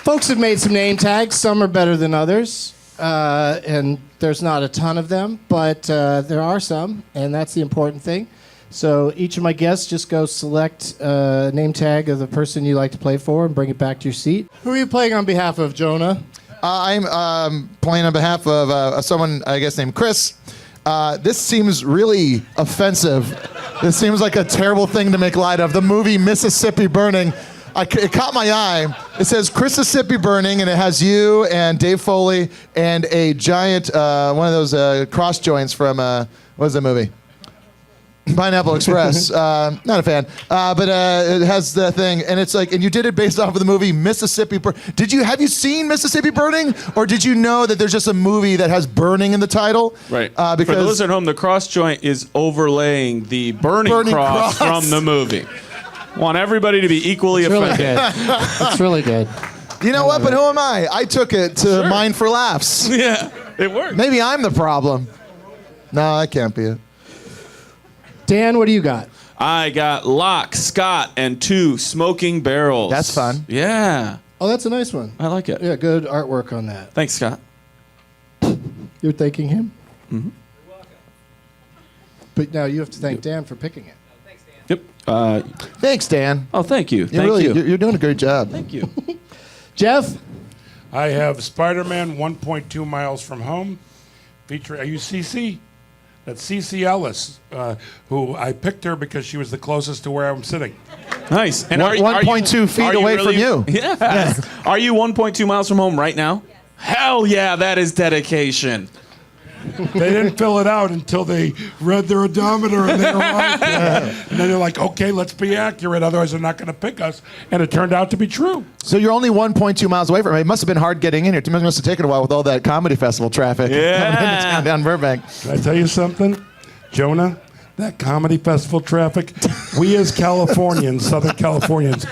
Folks have made some name tags. Some are better than others, and there's not a ton of them, but there are some, and that's the important thing. So each of my guests just go select a name tag of the person you like to play for and bring it back to your seat. Who are you playing on behalf of, Jonah? I'm playing on behalf of someone, I guess, named Chris. This seems really offensive. This seems like a terrible thing to make light of. The movie Mississippi Burning. It caught my eye. It says Chrisissippi Burning, and it has you and Dave Foley and a giant, one of those cross joints from, what is that movie? Pineapple Express. Not a fan. But it has the thing, and it's like, and you did it based off of the movie Mississippi Burning. Have you seen Mississippi Burning? Or did you know that there's just a movie that has burning in the title? Right. Because For those at home, the cross joint is overlaying the burning cross from the movie. Want everybody to be equally It's really offended. good. It's really good. You know what? But who am I? I took it to Mine for Laughs. Yeah, it worked. Maybe I'm the problem. No, that can't be it. Dan, what do you got? I got Locke, Scott, and 2 smoking barrels. That's fun. Yeah, Oh, that's a nice one. I like it. Yeah, good artwork on that. Thanks, Scott. You're thanking him? Mm-hmm. But now you have to thank Dan for picking it. Yep. Thanks, Dan. Oh, thank you. You're doing a great job. Thank you. Jeff? I have Spider-Man 1.2 Miles from Home. Are you CC? That's CC Ellis, who I picked her because she was the closest to where I'm sitting. Nice. And 1.2 feet away from you. Yeah. Are you 1.2 miles from home right now? Yes. Hell yeah, that is dedication. They didn't fill it out until they read their odometer and they arrived there. And then they're like, okay, let's be accurate, otherwise they're not going to pick us. And it turned out to be true. So you're only 1.2 miles away from it. It must have been hard getting in here. It must have taken a while with all that comedy festival traffic. Yeah. down Burbank. Can I tell you something? Jonah, that comedy festival traffic, we as Californians, Southern Californians,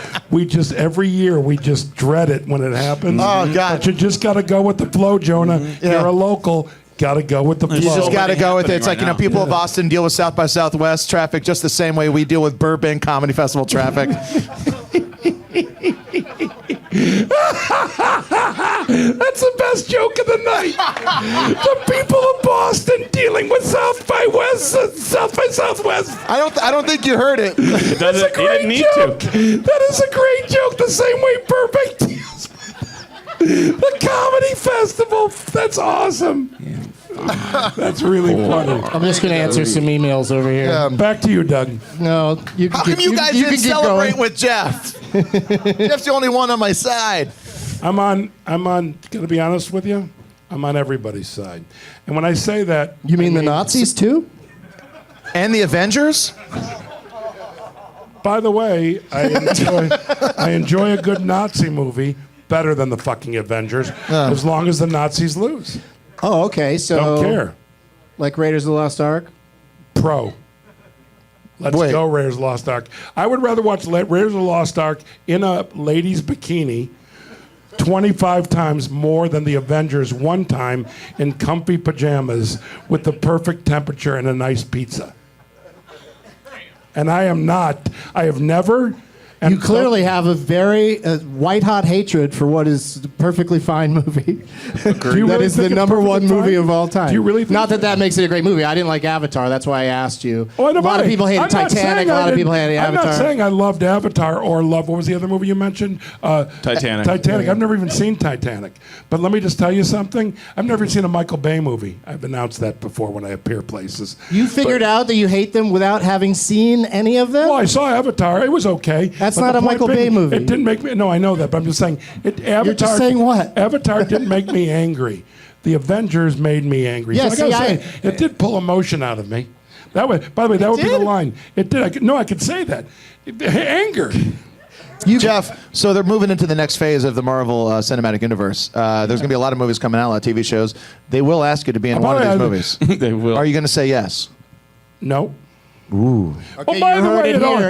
every year, we just dread it when it happens. Oh, God. But you just got to go with the flow, Jonah. Yeah. You're a local. Got to go with the flow. You just got to go with it. happening It's like, right now. people of Austin deal with South by Southwest traffic just the same way we deal with Burbank Comedy Festival traffic. That's the best joke of the night. The people of Boston dealing with South by Southwest. I don't think you heard it. That's a great joke. That is a great joke. The same way Burbank deals with the comedy festival. That's awesome. That's really funny. I'm just going to answer some emails over here. Back to you, Doug. No, you can How come you guys can didn't keep celebrate going. with Jeff? Jeff's the only one on my side. I'm on, gonna be honest with you, I'm on everybody's side. And when I say that, You mean I the Nazis too? And the Avengers? By the way, I enjoy a good Nazi movie better than the fucking Avengers, as long as the Nazis lose. Oh, okay. So Don't care. like Raiders of the Lost Ark? Pro. Let's Wait. go, Raiders of the Lost Ark. I would rather watch Raiders of the Lost Ark in a lady's bikini 25 times more than the Avengers one time in comfy pajamas with the perfect temperature and a nice pizza. And I have never... And You clearly have a very white-hot hatred for what is a perfectly fine movie. That is the number one movie of all time. Do you really think Not that makes it a great movie. I didn't like Avatar. That's why I asked you. Oh, I A don't lot of mind. people hated I'm not Titanic. saying A lot I of people hated didn't- Avatar. I'm not saying I loved Avatar or loved, what was the other movie you mentioned? Titanic. Titanic. I've never even seen Titanic. But let me just tell you something. I've never seen a Michael Bay movie. I've announced that before when I appear places. You figured out that you hate them without having seen any of them? Well, I saw Avatar. It was okay. That's But not the a point Michael being, Bay movie. It didn't make me... No, I know that, but I'm just saying... Avatar, just saying what? Avatar didn't make me angry. The Avengers made me angry. Yeah, so I gotta see, say, it did pull emotion out of me. That way, by the way, that would be the line. It did. I could say that. Anger. Jeff, so they're moving into the next phase of the Marvel Cinematic Universe. There's going to be a lot of movies coming out, a lot of TV shows. They will ask you to be in one of these movies. They will. Are you going to say yes? No. Ooh. Okay,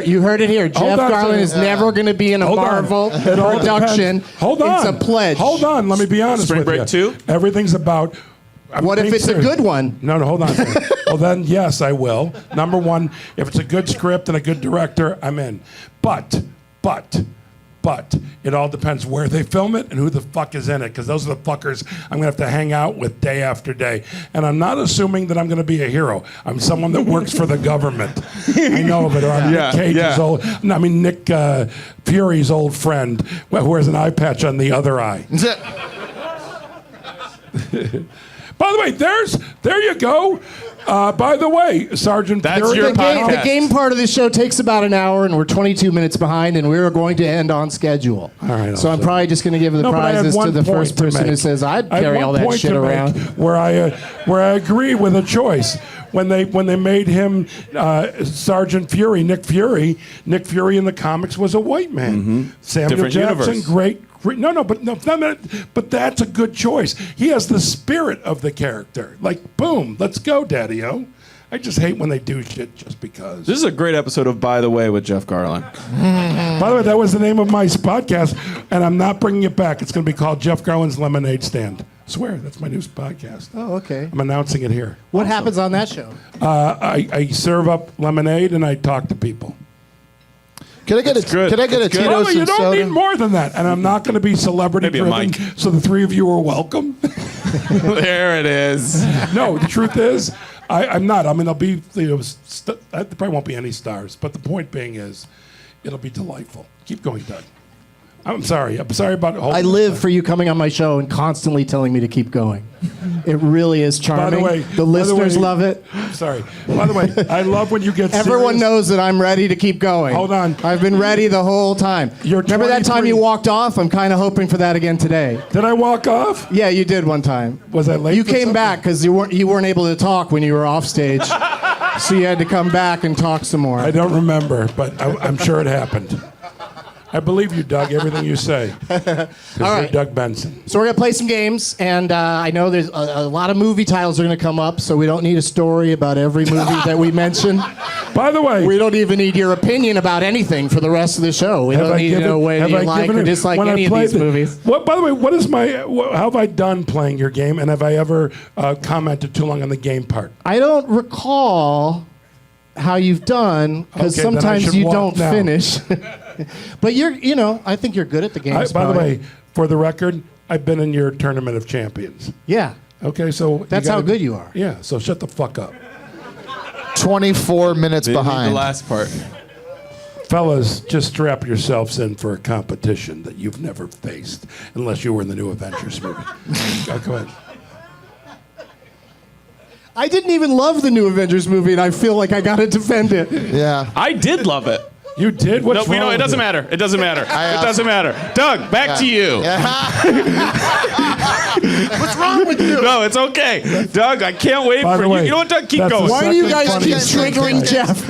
you heard it here. Jeff Garlin is never going to be in a Marvel production. Hold on. It's a pledge. Hold on. Let me be honest Spring with Break you. 2? Everything's about... What if it's a good one? No, hold on. Well, then, yes, I will. Number one, if it's a good script and a good director, I'm in. But, it all depends where they film it and who the fuck is in it, because those are the fuckers I'm going to have to hang out with day after day. And I'm not assuming that I'm going to be a hero. I'm someone that works for the government. I know of it. Or I'm Nick Cage's old... No, I mean, Nick Fury's old friend who wears an eye patch on the other eye. By the way, there you go. By the way, Sergeant That's Fury. your podcast. The game part of this show takes about an hour, and we're 22 minutes behind, and we're going to end on schedule. All right, so I'm probably just going to give the prizes to the first person who says, I'd carry all that shit around. Where I agree with a choice. When they made him Sergeant Fury, Nick Fury in the comics was a white man. Mm-hmm. Samuel Different Jackson, universe. great. But that's a good choice. He has the spirit of the character. Like, boom, let's go, Daddy-O. I just hate when they do shit just because. This is a great episode of By the Way with Jeff Garlin. By the way, that was the name of my podcast, and I'm not bringing it back. It's going to be called Jeff Garlin's Lemonade Stand. I swear, that's my new podcast. Oh, okay. I'm announcing it here. What happens on that show? I serve up lemonade and I talk to people. Can I get a good. Tito's By the way, you and don't soda? need more than that. And I'm not going to be celebrity Maybe a driven, mic. so the three of you are welcome. There it is. No, the truth is, I'm not. I mean, there'll be, there probably won't be any stars. But the point being is, it'll be delightful. Keep going, Doug. I'm sorry about holding I live for you coming on my show and constantly telling me to keep going. It really is charming. The listeners love it. Sorry. By the way, I love when you get Everyone serious. knows that I'm ready to keep going. Hold on. I've been ready the whole time. Remember that time 23. you walked off? I'm kind of hoping for that again today. Did I walk off? Yeah, you did one time. Was I late? You for came something? back because you weren't able to talk when you were off stage. So you had to come back and talk some more. I don't remember, but I'm sure it happened. I believe you, Doug, everything you say. All right. Doug Benson. So we're going to play some games, and I know there's a lot of movie titles are going to come up, so we don't need a story about every movie that we mention. By the way, We don't even need your opinion about anything for the rest of the show. We don't need to know whether you like or dislike any of these movies. By the way, what is how have I done playing your game, and have I ever commented too long on the game part? I don't recall how you've done, because Okay, then I sometimes should you walk don't now. finish. But I think you're good at the games. By the probably. way, for the record, I've been in your Tournament of Champions. Yeah. Okay, so That's how good you are. Yeah, so shut the fuck up. 24 minutes Didn't need behind. the last part. Fellas, just strap yourselves in for a competition that you've never faced, unless you were in the new Avengers movie. Go ahead. I didn't even love the new Avengers movie, and I feel like I got to defend it. Yeah. I did love it. You did? What's wrong It with doesn't matter. It doesn't matter. It doesn't matter. Doug, back to you. What's wrong with you? No, it's okay. Doug, I can't wait By for the you. way, You know what, Doug? Keep that's going. the Why do you guys Second keep funniest triggering thing. Jeff?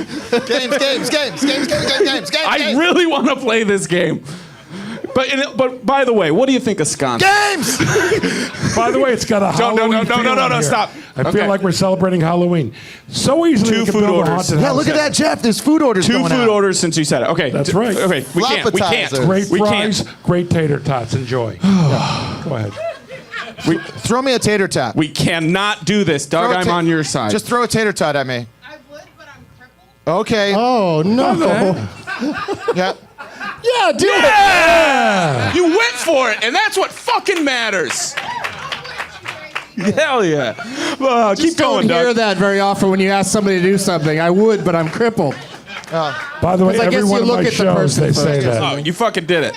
Games. I really want to play this game. But by the way, what do you think of sconce? Games! By the way, it's got a Halloween no, feel here. stop. I Okay. feel like we're celebrating Halloween. So easily Two we can food build a orders. haunted Yeah, house. look at that, Jeff. There's food orders Two going food out. orders since you said it. Okay. That's right. Okay, we can't. We can't. Appetizer. Great We fries, can't. great tater tots. Enjoy. Yeah, go ahead. Throw me a tater tot. We cannot do this, Doug. Throw a I'm ta- on your side. Just throw a tater tot at me. I would, but I'm crippled. Okay. Oh, no. Yeah. Yeah, do it. Yeah! You went for it, and that's what fucking matters. Hell yeah. Keep going, Don't hear Doug. that very often when you ask somebody to do something. I would, but I'm crippled. By the way, 'Cause I every guess one you of look my at the shows, person they say first. that. Oh, you fucking did it.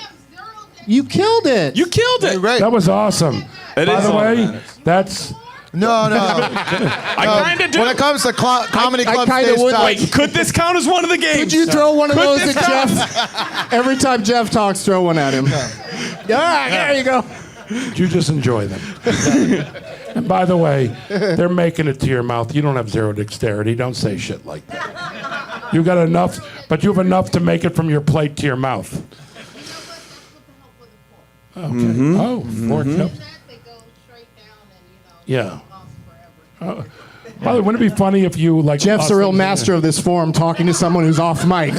You killed it. You killed it. Right. That was awesome. It By is the all way, that matters. that's... No. I kind of do. When it comes to comedy I club kinda stage would tots, Wait, could this count as one of the games? Could you throw one of Could those this at count? Jeff? Every time Jeff talks, throw one at him. Yeah, there you go. You just enjoy them. And by the way, they're making it to your mouth. You don't have zero dexterity. Don't say shit like that. You got enough, but you have enough to make it from your plate to your mouth. Okay. Oh, 4 cups. They go straight down and, Yeah. lost forever. By the way, wouldn't it be funny if you like? Jeff's a tossed real things in master of this form, talking to someone who's off mic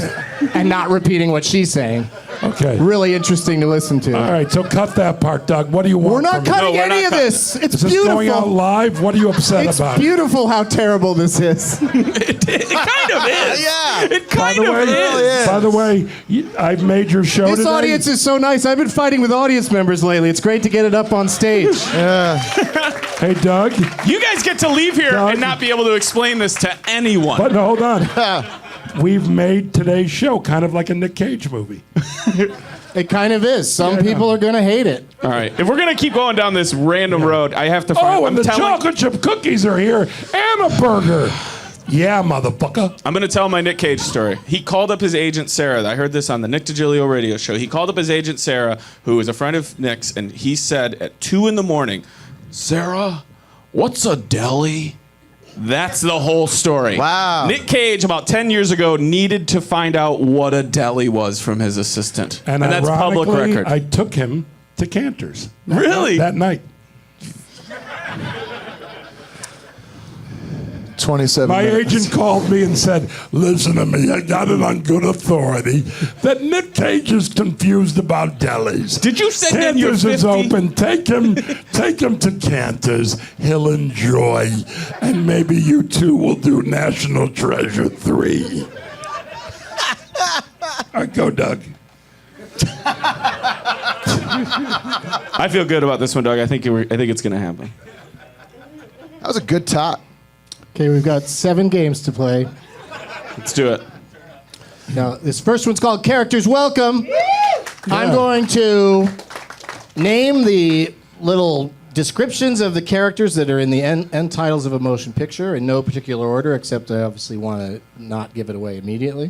and not repeating what she's saying. there? Okay. Really interesting to listen to. All right. So cut that part, Doug. What do you want? We're not from me? cutting No, we're any not of cutting this. It's Is this beautiful. going out live? What are you upset It's about? beautiful how terrible this is. It kind of is. Yeah. It By kind the of way, is. by the way, I've made your show This today. audience is so nice. I've been fighting with audience members lately. It's great to get it up on stage. Hey, Doug. You guys get to leave here Doug. and not be able to explain this to anyone. But no, hold on. We've made today's show kind of like a Nick Cage movie. It kind of is. Some Yeah, I people know. are going to hate it. All right, if we're gonna keep going down this random road, I have to find. Oh, and the I'm telling- chocolate chip cookies are here and a burger. Yeah, motherfucker. I'm going to tell my Nick Cage story. He called up his agent, Sarah. I heard this on the Nick DiGilio radio show. He called up his agent, Sarah, who is a friend of Nick's, and he said at 2 a.m, Sarah, what's a deli? That's the whole story. Wow. Nick Cage, about 10 years ago, needed to find out what a deli was from his assistant. And that's public ironically, record. I took him to Cantor's. Really? That night. 27 My minutes. agent called me and said, listen to me, I got it on good authority that Nick Cage is confused about delis. Did you send in your Cantor's is 50? open. Take him to Cantor's. He'll enjoy. And maybe you two will do National Treasure 3. All right, go, Doug. I feel good about this one, Doug. I think it's going to happen. That was a good top. Okay, we've got 7 games to play. Let's do it. Now, this first one's called Characters Welcome. I'm going to name the little descriptions of the characters that are in the end titles of a motion picture in no particular order, except I obviously want to not give it away immediately.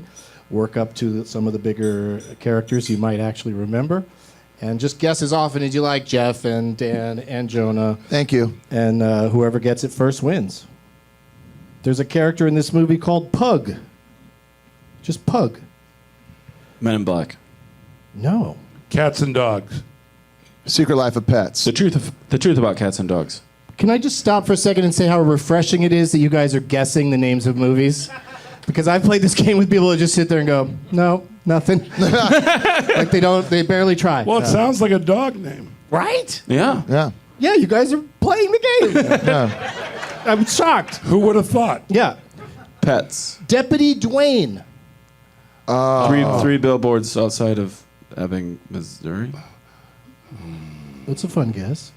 Work up to some of the bigger characters you might actually remember. And just guess as often as you like, Jeff and Dan and Jonah. Thank you. And whoever gets it first wins. There's a character in this movie called Pug. Just Pug. Men in Black. No. Cats and dogs. Secret Life of Pets. The truth about cats and dogs. Can I just stop for a second and say how refreshing it is that you guys are guessing the names of movies? Because I've played this game with people who just sit there and go, no, nothing. Like they barely try. Well, it sounds like a dog name. Right? Yeah. Yeah. Yeah, you guys are playing the game. Yeah. I'm shocked. Who would have thought? Yeah. Pets. Deputy Dwayne. Three billboards outside of Ebbing, Missouri. That's a fun guess.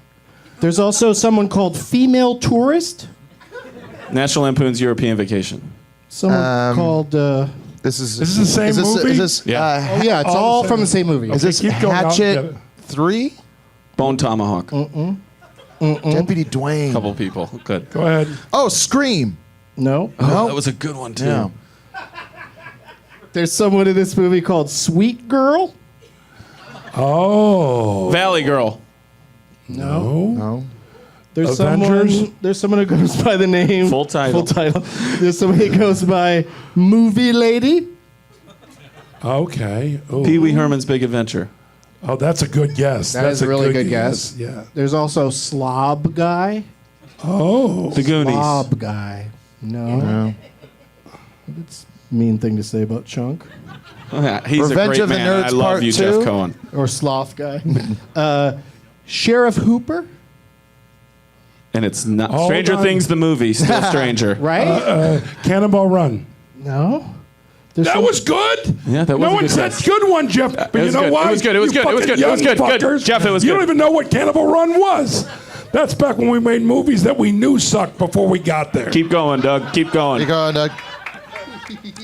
There's also someone called Female Tourist. National Lampoon's European Vacation. Someone called... This is This is the same movie? Is this, Yeah. oh, yeah, it's all from the same movie. is this keep going, I'll get Hatchet it. 3? Bone Tomahawk. Deputy Dwayne. Couple people. Good. Go ahead. Oh, Scream. No. Oh, that was a good one, too. Yeah. There's someone in this movie called Sweet Girl. Oh. Valley Girl. No. No. There's Avengers? someone who goes by the name. Full title. There's somebody who goes by Movie Lady. Okay. Ooh. Pee Wee Herman's Big Adventure. Oh, that's a good guess. That That's is a really good guess. Yeah. There's also Slob Guy. Oh. The Goonies. Slob Guy. No. That's a mean thing to say about Chunk. He's Revenge a great of the man. Nerds I love Part you, 2? Jeff Cohen. Or Sloth Guy. Sheriff Hooper. And it's not Hold Stranger on. Things, the movie, still Stranger. Right? Cannonball Run. No. There's That some- was good. Yeah, that was no a one good said guess. good one, Jeff. But it you was know good. what? It was good. It was You good. It was fucking good. It was young good. Good. fuckers, Jeff, it was You good. don't even know what Cannibal Run was. That's back when we made movies that we knew sucked before we got there. Keep going, Doug. Keep going. You going, Doug?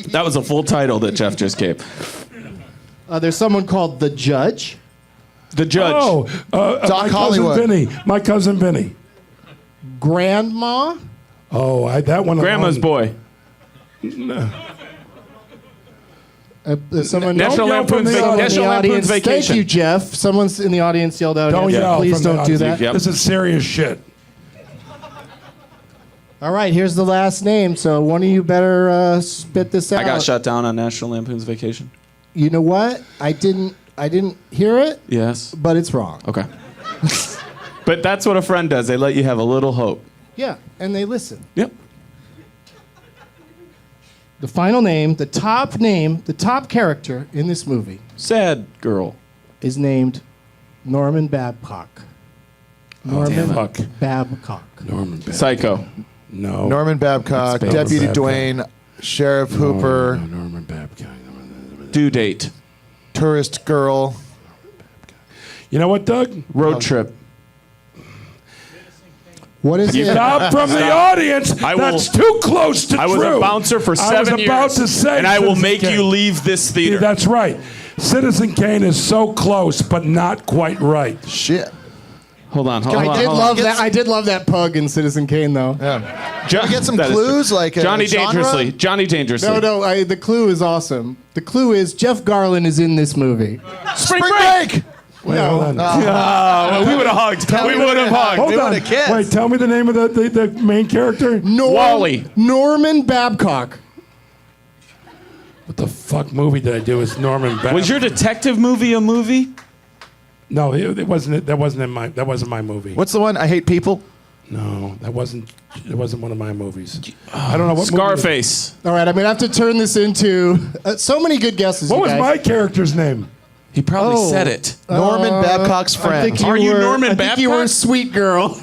That was a full title that Jeff just gave. there's someone called The Judge. The Judge. Oh, Doc my Hollywood. cousin Vinny. My cousin Vinny. Grandma. Oh, that one. Grandma's alone. Boy. There's someone National yell from Lampoon's, the Va- audience. National Lampoon's audience. Vacation. Thank you, Jeff. Someone's in the audience yelled out. Don't again. yell. Please from the don't do audience. that. Yep. This is serious shit. All right, here's the last name. So one of you better spit this out. I got shut down on National Lampoon's Vacation. You know what? I didn't I didn't hear it, Yes. but it's wrong. Okay. But that's what a friend does. They let you have a little hope. Yeah, and they listen. Yep. The final name, the top character in this movie Sad girl. is named Norman Babcock. Norman Fuck. Babcock. Norman Babcock. Psycho. No. Norman Babcock, That's Deputy Babcock. Dwayne, Sheriff Hooper, No, Norman Babcock. Due date. Tourist Girl. You know what, Doug? Road trip. What is it? Stop from the audience. I will- That's too close to I was true. a bouncer for 7 years. I was about to say, and I will Citizen make Kane. you leave this Yeah, theater. that's right. Citizen Kane is so close, but not quite right. Shit. Hold on. Hold I on. did hold love on. that. I did love that pug in Citizen Kane, though. Jo- Get some that is clues, true. like a Johnny genre? Dangerously. Johnny Dangerously. No. The clue is awesome. The clue is Jeff Garlin is in this movie. Spring break. Wait, hold on. Oh, we would have hugged. We would have hugged. Hold They on. would've kissed. Wait, tell me the name of the main character. Wally. Norman Babcock. What the fuck movie did I do? It's Norman Babcock. Was your detective movie a movie? No, it wasn't. That wasn't my movie. What's the one? I Hate People? No, that wasn't. It wasn't one of my movies. I don't know what movie- Scarface. All right, I'm gonna have to turn this into so many good guesses. What you was guys. my character's name? He probably Oh. said it. Norman Babcock's I friend. think Are you were, Norman I think you were a Babcock? sweet girl.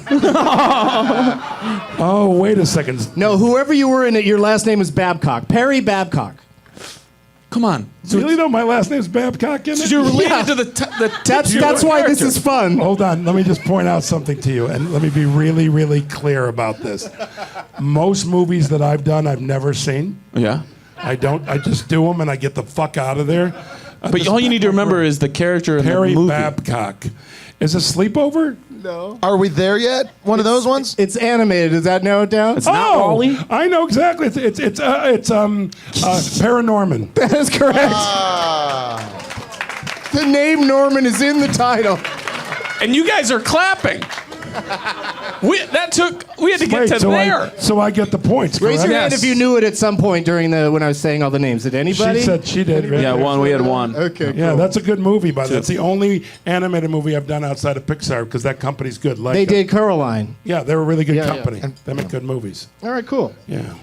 Oh, wait a second. No, whoever you were in it, your last name is Babcock. Perry Babcock. Come on. Really though, my last name's Babcock in it? You're related Yeah. to the That's why this is fun. Hold on, let me just point out something to you, and let me be really, really clear about this. Most movies that I've done, I've never seen. Yeah. I just do them and I get the fuck out of there. But all you need to remember is the character in Perry the movie. Babcock. Is a sleepover? Are we there yet? One of those ones? It's animated. Does that narrow it down? It's not Wally. I know exactly. It's Paranorman. That is correct. The name Norman is in the title. And you guys are clapping. We had to get to there. So I get the points. Raise your correct? hand if you knew it at some point during when I was saying all the names. Did anybody? She said she did. Right Yeah, there. one. We had one. Okay. Yeah, cool. that's a good movie, but that's the only animated movie I've done outside of Pixar because that company's good. Like They did Coraline. Yeah, they're a really good Yeah, yeah. company. They make good movies. All right, cool. Yeah.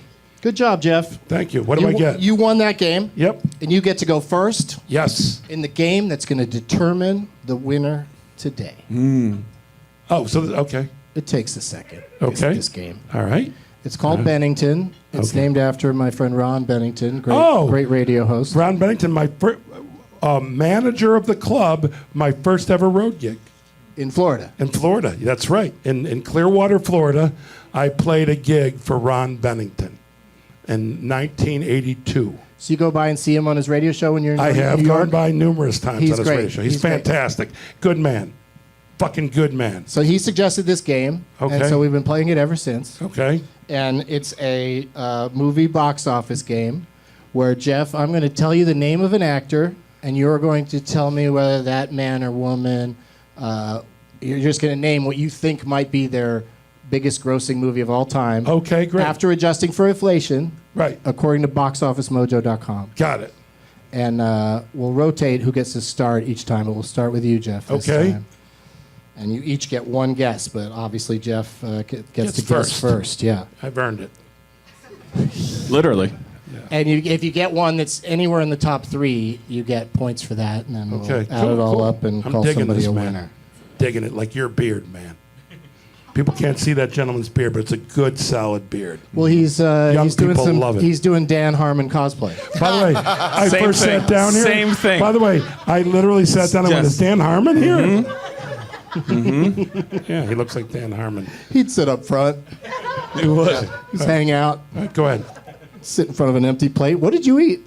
Good job, Jeff. Thank you. What do I get? You won that game. Yep. And you get to go first Yes. in the game that's going to determine the winner today. Oh, so okay. It takes a second. Okay. This game. All right. It's called Bennington. It's Okay. named after my friend Ron Bennington, Oh. great radio host. Ron Bennington, my manager of the club, my first ever road gig In Florida. in Florida. That's right. In Clearwater, Florida, I played a gig for Ron Bennington in 1982. So you go by and see him on his radio show when you're in I have New gone York? by numerous times He's on his great. radio show. He's He's great. fantastic. Good man. Fucking good man. So he suggested this game, and Okay. so we've been playing it ever since. Okay. And it's a movie box office game where, Jeff, I'm going to tell you the name of an actor, and you're going to tell me whether that man or woman, you're just going to name what you think might be their biggest grossing movie of all time. Okay, great. After adjusting for inflation, Right. according to boxofficemojo.com. Got it. And we'll rotate who gets to start each time, but we'll start with you, Jeff, this Okay. time. And you each get one guess, but obviously Jeff gets to first. guess first, yeah. I've earned it. Literally. And if you get one that's anywhere in the top three, you get points for that, and then Okay. we'll add it all cool. up and I'm call digging somebody this, a man. winner. Digging it like your beard, man. People can't see that gentleman's beard, but it's a good, solid beard. Well, he's doing people love it. he's doing Dan Harmon cosplay. By the way, I Same first thing. sat down here. Same thing. By the way, I literally sat down and went, Yes. is Dan Harmon here? Yeah, he looks like Dan Harmon. He'd sit up front. It would. He's hang out, All right, go ahead. sit in front of an empty plate. What did you eat?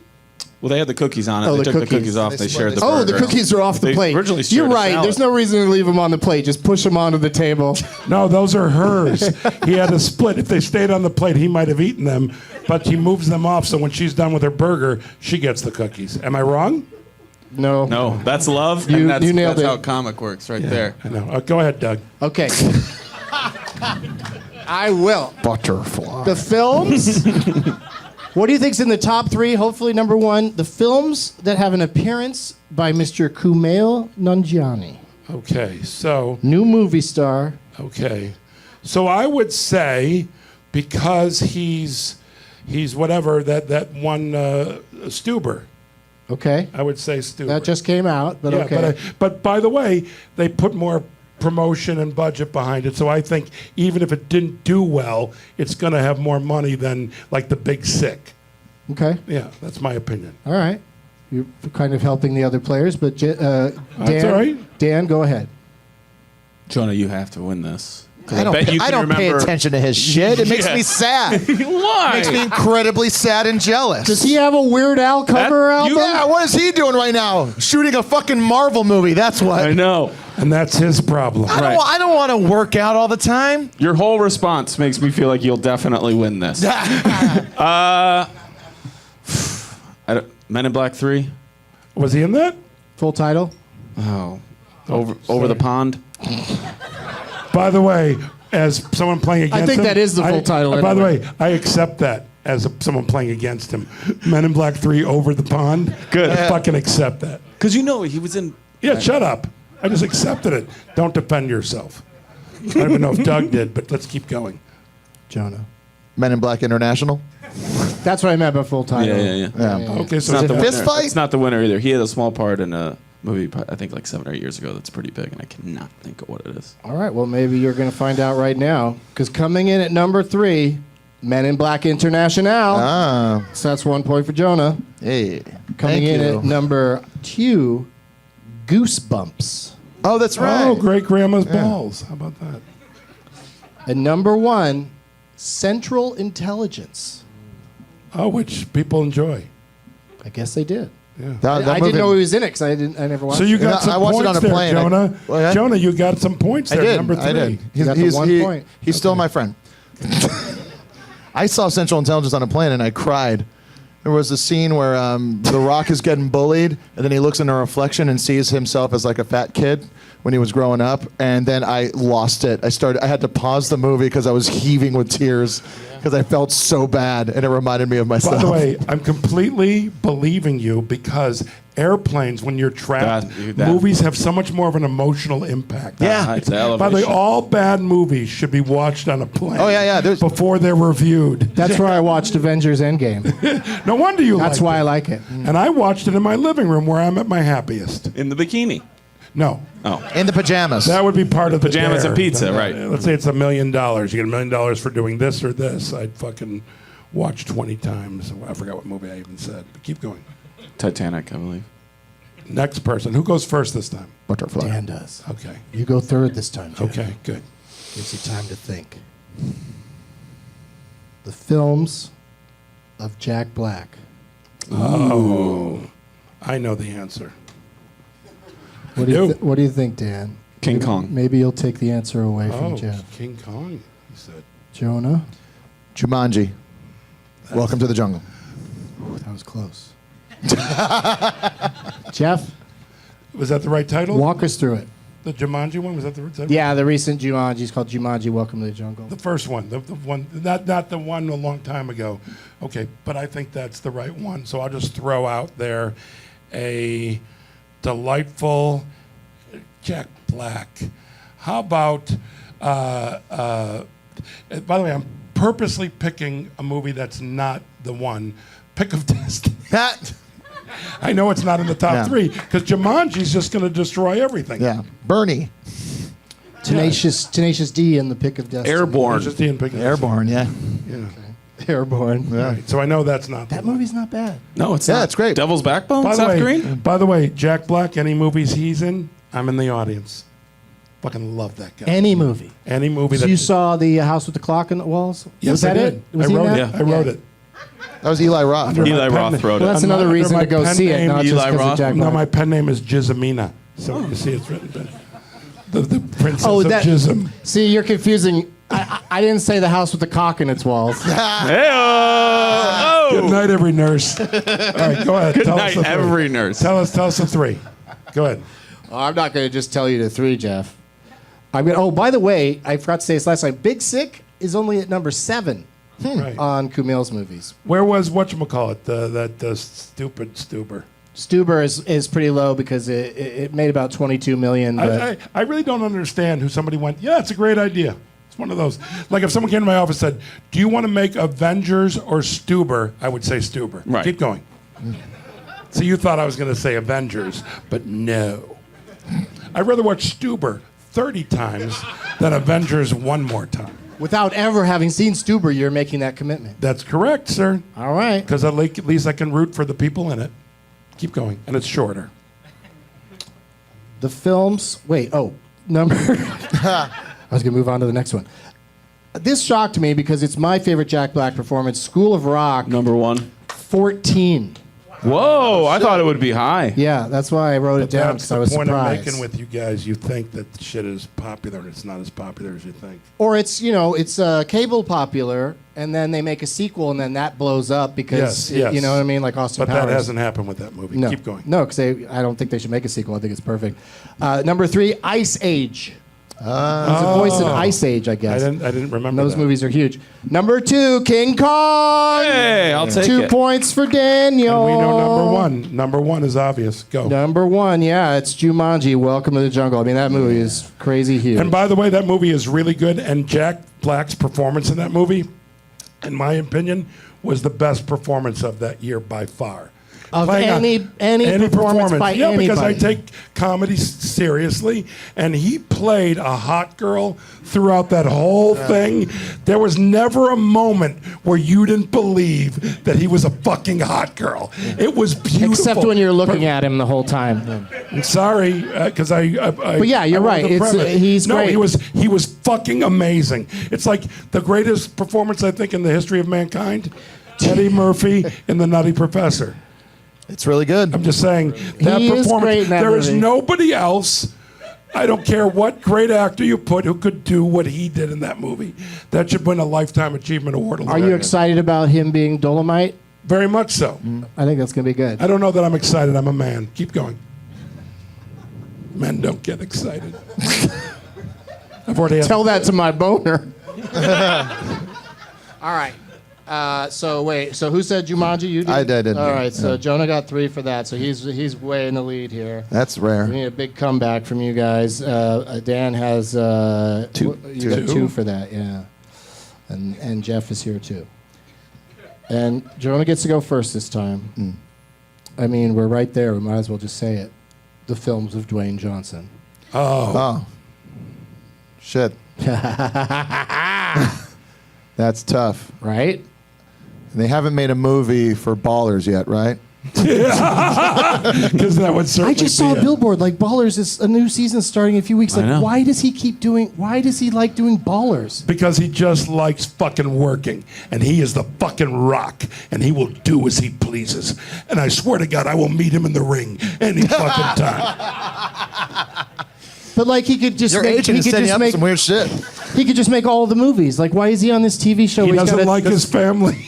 Well, they had the cookies on it. Oh, they the took the cookies. cookies off. They They split shared the the Oh, the burger. cookies are off the They plate. originally You're shared a right. salad. There's no reason to leave them on the plate. Just push them onto the table. No, those are hers. He had a split. If they stayed on the plate, he might have eaten them, but he moves them off so when she's done with her burger, she gets the cookies. Am I wrong? No. No, that's love, You- and that's, you nailed that's it. how comic works right there. I know. Go ahead, Doug. Okay. I will. Butterfly. The films What do you think's in the top 3? Hopefully, number 1, the films that have an appearance by Mr. Kumail Nanjiani, Okay, so new movie star. okay, so I would say because he's whatever that one Stuber. Okay, I would say Stuber. that just came out, but yeah, okay. but by the way, they put more promotion and budget behind it, so I think even if it didn't do well, it's going to have more money than like The Big Sick. Okay, Yeah, that's my opinion. all right. You're kind of helping the other players, but Dan, all right. Dan, go ahead. Jonah, you have to win this. 'Cause I don't, bet you I can don't pay remember- attention to his shit. It makes Yeah. me sad. Why? Makes me incredibly sad and jealous. Does he have a Weird Al cover album? Yeah, what is he doing right now? Shooting a fucking Marvel movie. That's what. I know. And that's his problem. Right. I don't want to work out all the time. Your whole response makes me feel like you'll definitely win this. Men in Black 3? Was he in that? Full title? Oh. Over the pond? By the way, as someone playing against him... think that is the full title By the anyway. way, I accept that as someone playing against him. Men in Black 3, Over the Pond. Good. I fucking accept that. Because you know he was in... Yeah, shut up. I just accepted it. Don't defend yourself. I don't even know if Doug did, but let's keep going. Jonah. Men in Black International. That's what I meant by full title. Yeah. Okay, It's so not it the Fist winner. Fight? It's not the winner either. He had a small part in a movie, I think like 7 or 8 years ago that's pretty big, and I cannot think of what it is. All right, well, maybe you're going to find out right now. Because coming in at number 3, Men in Black International. Ah, So that's 1 point for Jonah. hey. Coming Thank in you. at number 2, Goosebumps. Oh, that's right. Oh, great grandma's balls. How about that? And number 1, Central Intelligence. Oh, which people enjoy. I guess they did. That I movie- didn't know he was in it because I never watched So you it. got Yeah, some I watched it points on a there, plane. Jonah. Well, yeah. Jonah, you got some points I there. did. Number 3. I did. You got the 1 point. He's still my friend. I saw Central Intelligence on a plane and I cried. There was a scene where The Rock is getting bullied, and then he looks in a reflection and sees himself as like a fat kid when he was growing up, and then I lost it. I had to pause the movie because I was heaving with tears because I felt so bad, and it reminded me of myself. By the way, I'm completely believing you because airplanes, when you're trapped, That- movies have so much more of an emotional impact. Yeah. It's the By the way, elevation. all bad movies should be watched on a plane. Oh, yeah. There's- Before they're reviewed. That's where I watched Avengers Endgame. No wonder you That's liked why it. I like it. And I watched it in my living room where I'm at my happiest. In the bikini. No. Oh. In the pajamas. That would be part of the Pajamas dare. and pizza, right. Let's say it's $1 million. You get $1 million for doing this or this. I'd fucking watch 20 times. I forgot what movie I even said. But keep going. Titanic, I believe. Next person. Who goes first this time? Butterfly. Dan does. Okay. You go third this time, Jeff. Okay, good. Gives you time to think. The films of Jack Black. Oh. I know the answer. What do, you do. what do you think, Dan? King Maybe- Kong. Maybe you'll take the answer away from Oh, Jeff. King Kong, he said. Jonah? Jumanji. Welcome to the jungle. Ooh, that was close. Jeff, Was that the right title? walk us through it. The Jumanji one? Was that the right title? Yeah, the recent Jumanji is called Jumanji Welcome to the Jungle. The first one, the one, not the one a long time ago. Okay, but I think that's the right one. So I'll just throw out there a delightful Jack Black. How about? By the way, I'm purposely picking a movie that's not the one. Pick of Destiny. That. I know it's not in the top Yeah. 3 because Jumanji's just going to destroy everything. Yeah. Bernie. Tenacious D in the Pick of Destiny. Airborne. It's just Ian Pick. Airborne. Yeah. Yeah. Airborne. Right. So I know that's not That the one. movie's not bad. No, it's Yeah, not. it's great. Devil's Backbone? By the Seth way, Green? by the way, Jack Black, any movies he's in, I'm in the audience. Fucking love that guy. Any movie. Any movie So that you saw the House with the Clock on the Walls? Yes, was that I did. it? Was I he in wrote that? it. I wrote it. That was Eli Roth. Under Eli my Roth pen- wrote it. Well, that's I'm another not- reason under to go my pen see it, name- not just Eli because of Roth? Jack No, Black. my pen name is Jizamina. So you see it's written. The Princess Oh, of that. Jism. See, you're confusing. I didn't say the house with the cock in its walls. Hey-oh! Good night, every nurse. All right, go ahead. Good Tell us night, the three. every nurse. Tell us the 3. Go ahead. Oh, I'm not going to just tell you the 3, Jeff. I'm going. Oh, by the way, I forgot to say this last time. Big Sick is only at number 7 Right. on Kumail's movies. Where was whatchamacallit, the stupid Stuber? Stuber is pretty low because it made about 22 million. But I really don't understand who somebody went, yeah, it's a great idea. It's one of those. Like if someone came to my office and said, do you want to make Avengers or Stuber? I would say Stuber. Right. Keep going. So you thought I was going to say Avengers, but no. I'd rather watch Stuber 30 times than Avengers one more time. without ever having seen Stuber, you're making that commitment. That's correct, sir. All right. Because at least I can root for the people in it. Keep going. And it's shorter. The films. Wait. Oh, number. I was gonna move on to the next one. This shocked me because it's my favorite Jack Black performance. School of Rock. Number 1. 14. Whoa, I thought it would be high. Yeah, that's why I wrote it down That's because I was the point surprised. I'm making with you guys. You think that shit is popular, and it's not as popular as you think. Or it's cable popular, and then they make a sequel, and then that blows up because Yes. you know what I mean, like Austin But Powers. that hasn't happened with that movie. No, Keep going. No, because I don't think they should make a sequel. I think it's perfect. Number 3, Ice Age. He's a voice in Ice Age, I I guess. didn't remember Those that. movies are huge. Number 2, King Kong. Hey, I'll take 2 it. points for Daniel. And we know number one. Number one is obvious. Go. Number 1, yeah, it's Jumanji. Welcome to the Jungle. I mean, that movie is crazy huge. And by the way, that movie is really good. And Jack Black's performance in that movie, in my opinion, was the best performance of that year by far. Of Playing on any performance by yeah, because I anybody. take comedy seriously, and he played a hot girl throughout that whole thing. There was never a moment where you didn't believe that he was a fucking hot girl. It was beautiful. Except when you're looking at him the whole time. I'm sorry, because But yeah, you're right. He's no, great. he was fucking amazing. It's like the greatest performance I think in the history of mankind. Eddie Murphy in The Nutty Professor. It's really good. I'm just saying that He is performance. great in that There is movie. nobody else. I don't care what great actor you put who could do what he did in that movie. That should win a Lifetime Achievement Award. Are you excited about him being Dolomite? Very much so. I think that's going to be good. I don't know that I'm excited. I'm a man. Keep going. Men don't get excited. I've already had Tell that to my boner. All right. So who said Jumanji? You did? I did. All right, so Jonah got 3 for that, so he's way in the lead here. That's rare. We need a big comeback from you guys. Dan has 2. You got 2 for that, yeah. And Jeff is here too. And Jonah gets to go first this time. I mean, we're right there. We might as well just say it. The films of Dwayne Johnson. Oh. Shit. That's tough. Right? They haven't made a movie for Ballers yet, right? because that would certainly I just saw a be it. billboard like Ballers is a new season starting in a few weeks. I Like, know. why does he like doing Ballers? Because he just likes fucking working. And he is the fucking Rock. And he will do as he pleases. And I swear to God, I will meet him in the ring any fucking time. But like he could just Your make, agent he is could setting just up make some weird shit. he could just make all the movies. Like why is he on this TV show? He where he's doesn't gotta- like his family.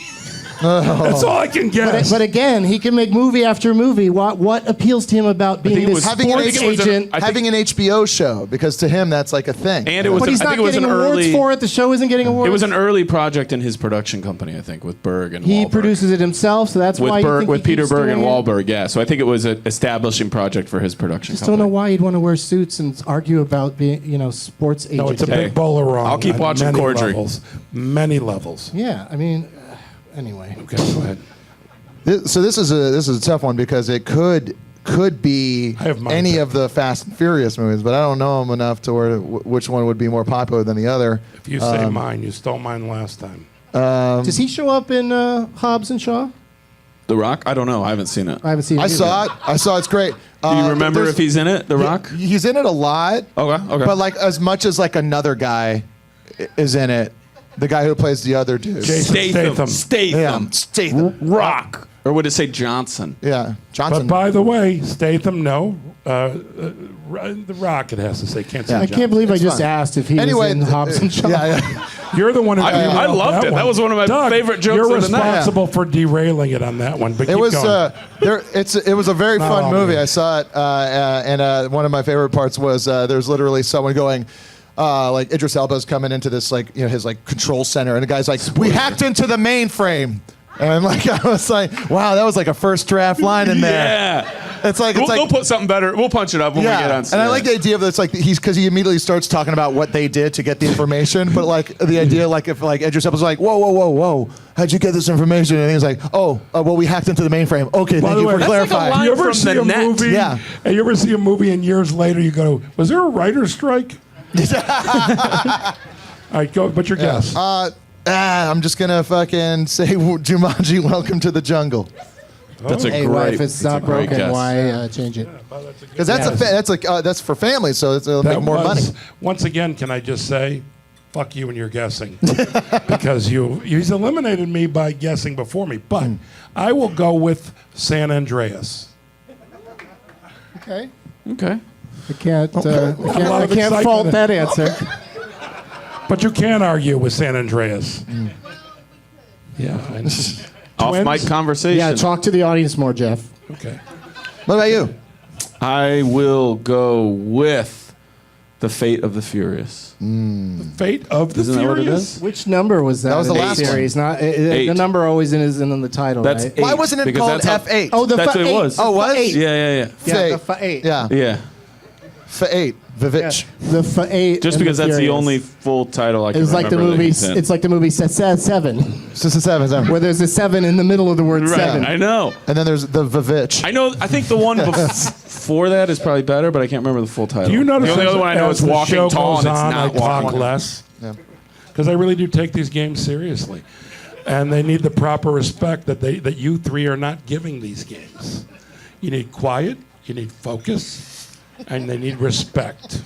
That's all I can guess. But again, he can make movie after movie. What appeals to him about being think it this was- Having an sports agent- agent? I think- Having an HBO show, because to him that's like a thing. And it was But he's I not think it was getting an awards early for it. The show isn't getting awards. It was an early project in his production company, I think, with Berg and He Wahlberg. produces it himself, so that's with why you Berg, think with he Peter keeps Berg and doing it? Wahlberg, yeah. So I think it was an establishing project for his production Just company. don't know why he'd want to wear suits and argue about being, sports agent. No, it's a Hey, big bowl of wrong. I'll keep on watching many Cordry. levels. Many levels. Yeah, I mean, anyway. Okay, go ahead. So this is a tough one because it could be I have mine any picked. of the Fast and Furious movies, but I don't know them enough to where which one would be more popular than the other. If you say mine, you stole mine last time. Does he show up in Hobbs and Shaw? The Rock? I don't know. I haven't seen it. I haven't seen it. I saw it. It's great. Do you remember if he's in it, The Rock? He's in it a lot. Okay. But like as much as like another guy is in it, the guy who plays the other dude. Jason Statham. Yeah, Statham. Rock. Or would it say Johnson? Yeah, Johnson. But by the way, Statham, no. The Rock, it has to say. Can't say I Johnson. can't believe I It's just fine. asked if he Anyway, was in Hobbs and Shaw. yeah. You're the one who. I emailed loved it. one. That was one of my Doug, favorite jokes You're of the night. responsible for derailing it on that one. But It keep was going. it was a very fun Oh, movie. man. I saw it, and one of my favorite parts was there's literally someone going, like Idris Elba's coming into this like his like control center, and the guy's like, "We hacked into the mainframe," and like I was like, "Wow, that was like a first draft line in there." Yeah. It's like We'll put something better. We'll punch it up when we get on stage. And I like the idea of this, like because he immediately starts talking about what they did to get the information, but like the idea, like if like Idris Elba's like, whoa, how'd you get this information? And he's like, well, we hacked into the mainframe. Okay, By thank the you way, for that's like a clarifying. line You ever from see the a net. movie? Yeah. And you ever see a movie and years later you go, was there a writer's strike? All right, go. What's your guess? I'm just gonna fucking say Jumanji, Welcome to the Jungle. That's a Hey, great. well, if it's not a great broken, guess. why change it? Because that's for families, so it'll make more money. Once again, can I just say, fuck you and your guessing, because he's eliminated me by guessing before me. But I will go with San Andreas. Okay. Okay. I can't. lot I of can't excitement. fault that answer. But you can argue with San Andreas. Yeah. Off mic Twins? conversation. Yeah, talk to the audience more, Jeff. Okay. What about you? I will go with The Fate of the Furious. Fate of the Isn't that what it Furious. is? Which number was that? That was in the the last one. series. Not Eight. the number always isn't in the title. That's right? 8. Why wasn't it because called that's how- F8? Oh, the That's what it eight. was. Oh, was? Eight. Yeah. Yeah, the Fate. eight. Yeah. Yeah. F8. Vivitch. The eight. Just because that's the only full title I can It's like the remember. movie. that he's in. It's like the movie Seven, It's just a seven. where there's a 7 in the middle of the word Right. seven. I know. And then there's the Vivitch. I know. I think the one before that is probably better, but I can't remember the full title. Do you notice the only as- other one I know as is the Walking show Tall, goes and it's on, not I talk Walking. less Yeah. because I really do take these games seriously, and they need the proper respect that you three are not giving these games. You need quiet, you need focus, and they need respect.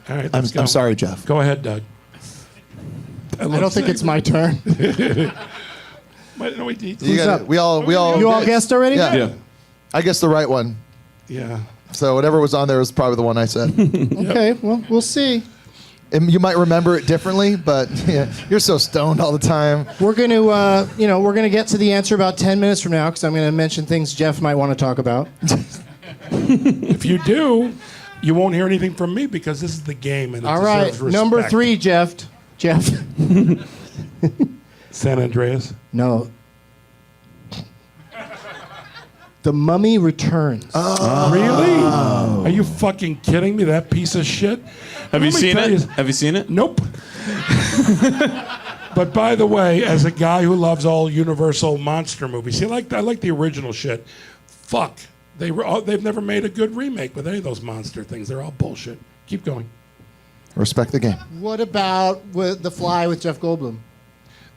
All right, let's go. I'm sorry, Jeff. Go ahead, Doug. I don't think it's my turn. No, You got it. We all. You all guessed already? Yeah. Yeah. I guessed the right one. Yeah. So whatever was on there was probably the one I said. Okay. Well, we'll see. And you might remember it differently, but yeah, you're so stoned all the time. We're going to, we're going to get to the answer about 10 minutes from now because I'm going to mention things Jeff might want to talk about. If you do, you won't hear anything from me because this is the game and it All right. deserves respect. Number 3, Jeff. San Andreas. No. The Mummy Returns. Really? Are you fucking kidding me? That piece of shit. Have you Let me seen tell it? you- Have you seen it? Nope. But by the way, as a guy who loves all Universal monster movies, see, I like the original shit. Fuck, they've never made a good remake with any of those monster things. They're all bullshit. Keep going. Respect the game. What about with The Fly with Jeff Goldblum?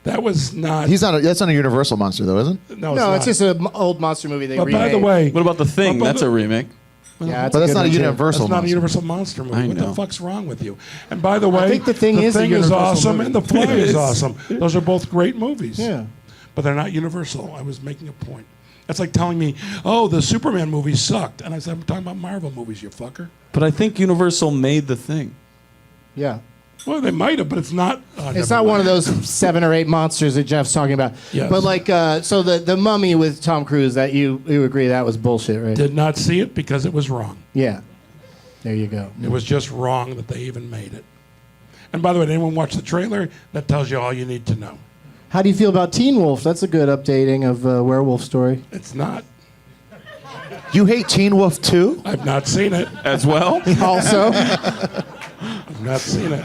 That was not. He's not. That's not a Universal monster, though, isn't it? No, No, not. it's just an old monster movie they But remade. by the way, What about The Thing? But That's a the- remake. yeah, it's But that's good not a one, too. Universal That's not a monster. Universal monster movie. I What know. the fuck's wrong with you? And by the way, think The Thing is a Universal awesome movie. and The Fly It is is. awesome. Those are both great movies. Yeah. But they're not Universal. I was making a point. That's like telling me, oh, the Superman movie sucked. And I said, I'm talking about Marvel movies, you fucker. But I think Universal made The Thing. Yeah. Well, they might have, but it's not. It's not one of those 7 or 8 monsters that Jeff's talking about. Yes. But like, so the Mummy with Tom Cruise, that you agree that was bullshit, right? Did not see it because it was wrong. Yeah. There you go. It was just wrong that they even made it. And by the way, did anyone watch the trailer? That tells you all you need to know. How do you feel about Teen Wolf? That's a good updating of Werewolf Story. It's not. You hate Teen Wolf too? I've not seen it. As well? Also, I've not seen it.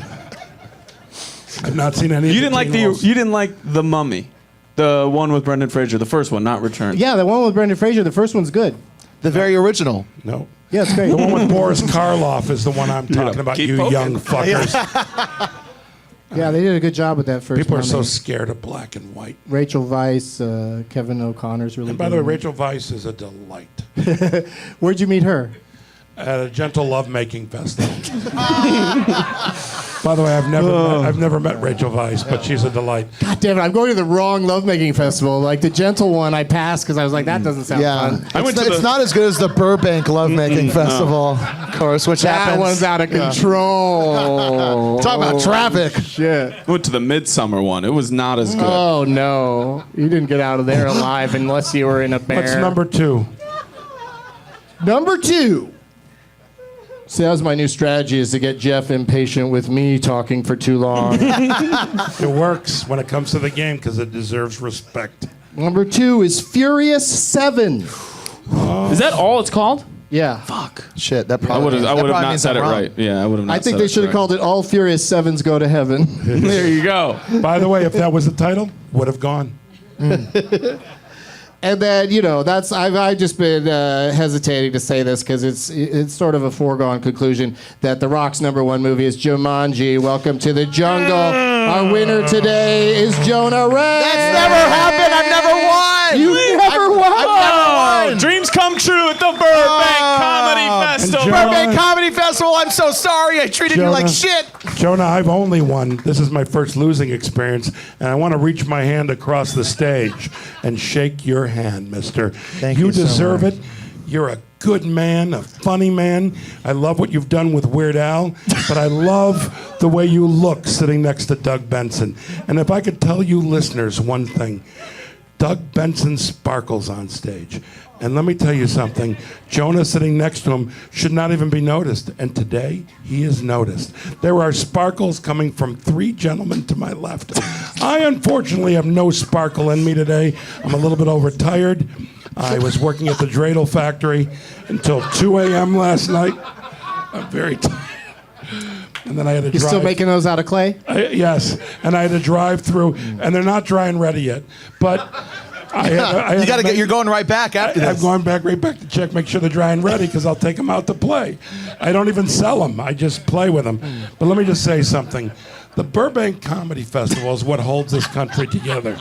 I've not seen any. You of didn't like Teen Wolves. you didn't like The Mummy. The one with Brendan Fraser, the first one, not Return. yeah, the one with Brendan Fraser, the first one's good. The very original. No. Yeah, it's great. The one with Boris Karloff is the one I'm talking about. keep You poking. young fuckers. Yeah, they did a good job with that first People are so Mummy. scared of black and white. Rachel Weisz, Kevin O'Connor's really And by the way, good. Rachel Weisz is a delight. Where'd you meet her? At a gentle lovemaking festival. By the way, I've never met Rachel Weisz, but she's a delight. God damn it, I'm going to the wrong lovemaking festival. Like the gentle one, I passed because I was like, that doesn't sound Yeah. fun. I went to It's the- not as good as the Burbank Lovemaking Festival, of course, which That happens. one's out of control. Talk about traffic. Shit. I went to the Midsummer one. It was not as good. Oh no, you didn't get out of there alive unless you were in a bear. What's number 2? Number 2? See, that was my new strategy, is to get Jeff impatient with me talking for too long. It works when it comes to the game because it deserves respect. Number 2 is Furious 7. Is that all it's called? Yeah. Fuck. Shit, that I probably would have not said it wrong. right. Yeah, I would have not I think said they it should have right. called it All Furious 7s Go to Heaven. There you go. By the way, if that was the title, would have gone. And then, I've just been hesitating to say this because it's sort of a foregone conclusion that The Rock's #1 movie is Jumanji. Welcome to the jungle. Our winner today is Jonah Ray. That's never happened. I've never won. You never won. I've never won. Dreams come true at the Burbank Comedy Festival. Jonah- Burbank Comedy Festival. I'm so sorry. I treated you like shit. Jonah, I've only won. This is my first losing experience, and I want to reach my hand across the stage and shake your hand, mister. Thank you so deserve much. it. You're a good man, a funny man. I love what you've done with Weird Al, but I love the way you look sitting next to Doug Benson. And if I could tell you listeners one thing, Doug Benson sparkles on stage. And let me tell you something, Jonah sitting next to him should not even be noticed. And today, he is noticed. There are sparkles coming from 3 gentlemen to my left. I unfortunately have no sparkle in me today. I'm a little bit overtired. I was working at the dreidel factory until 2 a.m. last night. I'm very tired. And then I had to You drive. still making those out of clay? Yes, and I had to drive through, and they're not dry and ready yet. But I had You got to make- get. You're going right back after I'm this. going right back to check, make sure they're dry and ready, because I'll take them out to play. I don't even sell them. I just play with them. But let me just say something. The Burbank Comedy Festival is what holds this country together.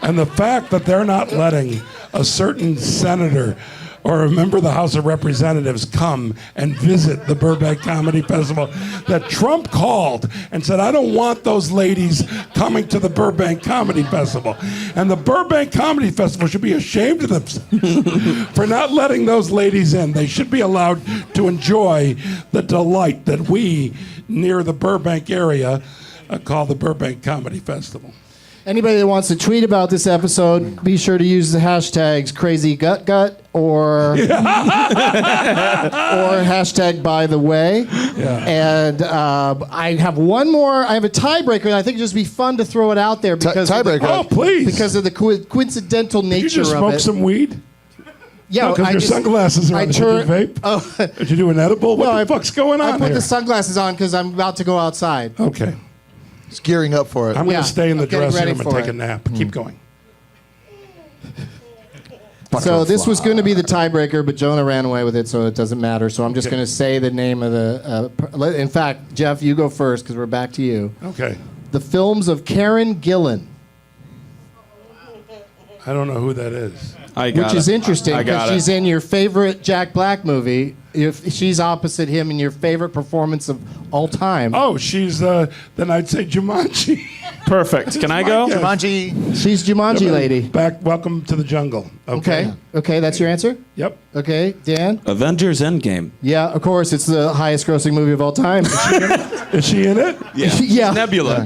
And the fact that they're not letting a certain senator or a member of the House of Representatives come and visit the Burbank Comedy Festival, that Trump called and said, I don't want those ladies coming to the Burbank Comedy Festival. And the Burbank Comedy Festival should be ashamed of themselves for not letting those ladies in. They should be allowed to enjoy the delight that we, near the Burbank area, call the Burbank Comedy Festival. Anybody that wants to tweet about this episode, be sure to use the hashtags CrazyGutGut or hashtag By the Way. Yeah. And I have one more. I have a tiebreaker, and I think it'd just be fun to throw it out there because Tiebreaker. Oh, please. because of the coincidental nature Did you just of smoke it. some weed? Yeah, Because I your just- sunglasses are I on. Did turn- you vape? Oh, Did you do an edible? What No, the I- fuck's going on I put here? the sunglasses on because I'm about to go outside. Okay. He's gearing up for it. I'm going Yeah, to stay in the I'm getting dressing ready room and for take it. a nap. Keep going. So this was going to be the tiebreaker, but Jonah ran away with it, so it doesn't matter. So I'm just Okay. going to say the name of the. In fact, Jeff, you go first because we're back to you. Okay. The films of Karen Gillan, I don't know who that is. which is interesting I got because it. she's in your favorite Jack Black movie. If she's opposite him in your favorite performance of all time. Oh, she's, then I'd say Jumanji. Perfect. Can I go? guess. Jumanji. She's Jumanji lady. Back, welcome to the jungle. Okay. Okay, that's your answer? Yep. Okay, Dan? Avengers Endgame. Yeah, of course. It's the highest grossing movie of all time. Is she in it? Yeah. Yeah. Nebula.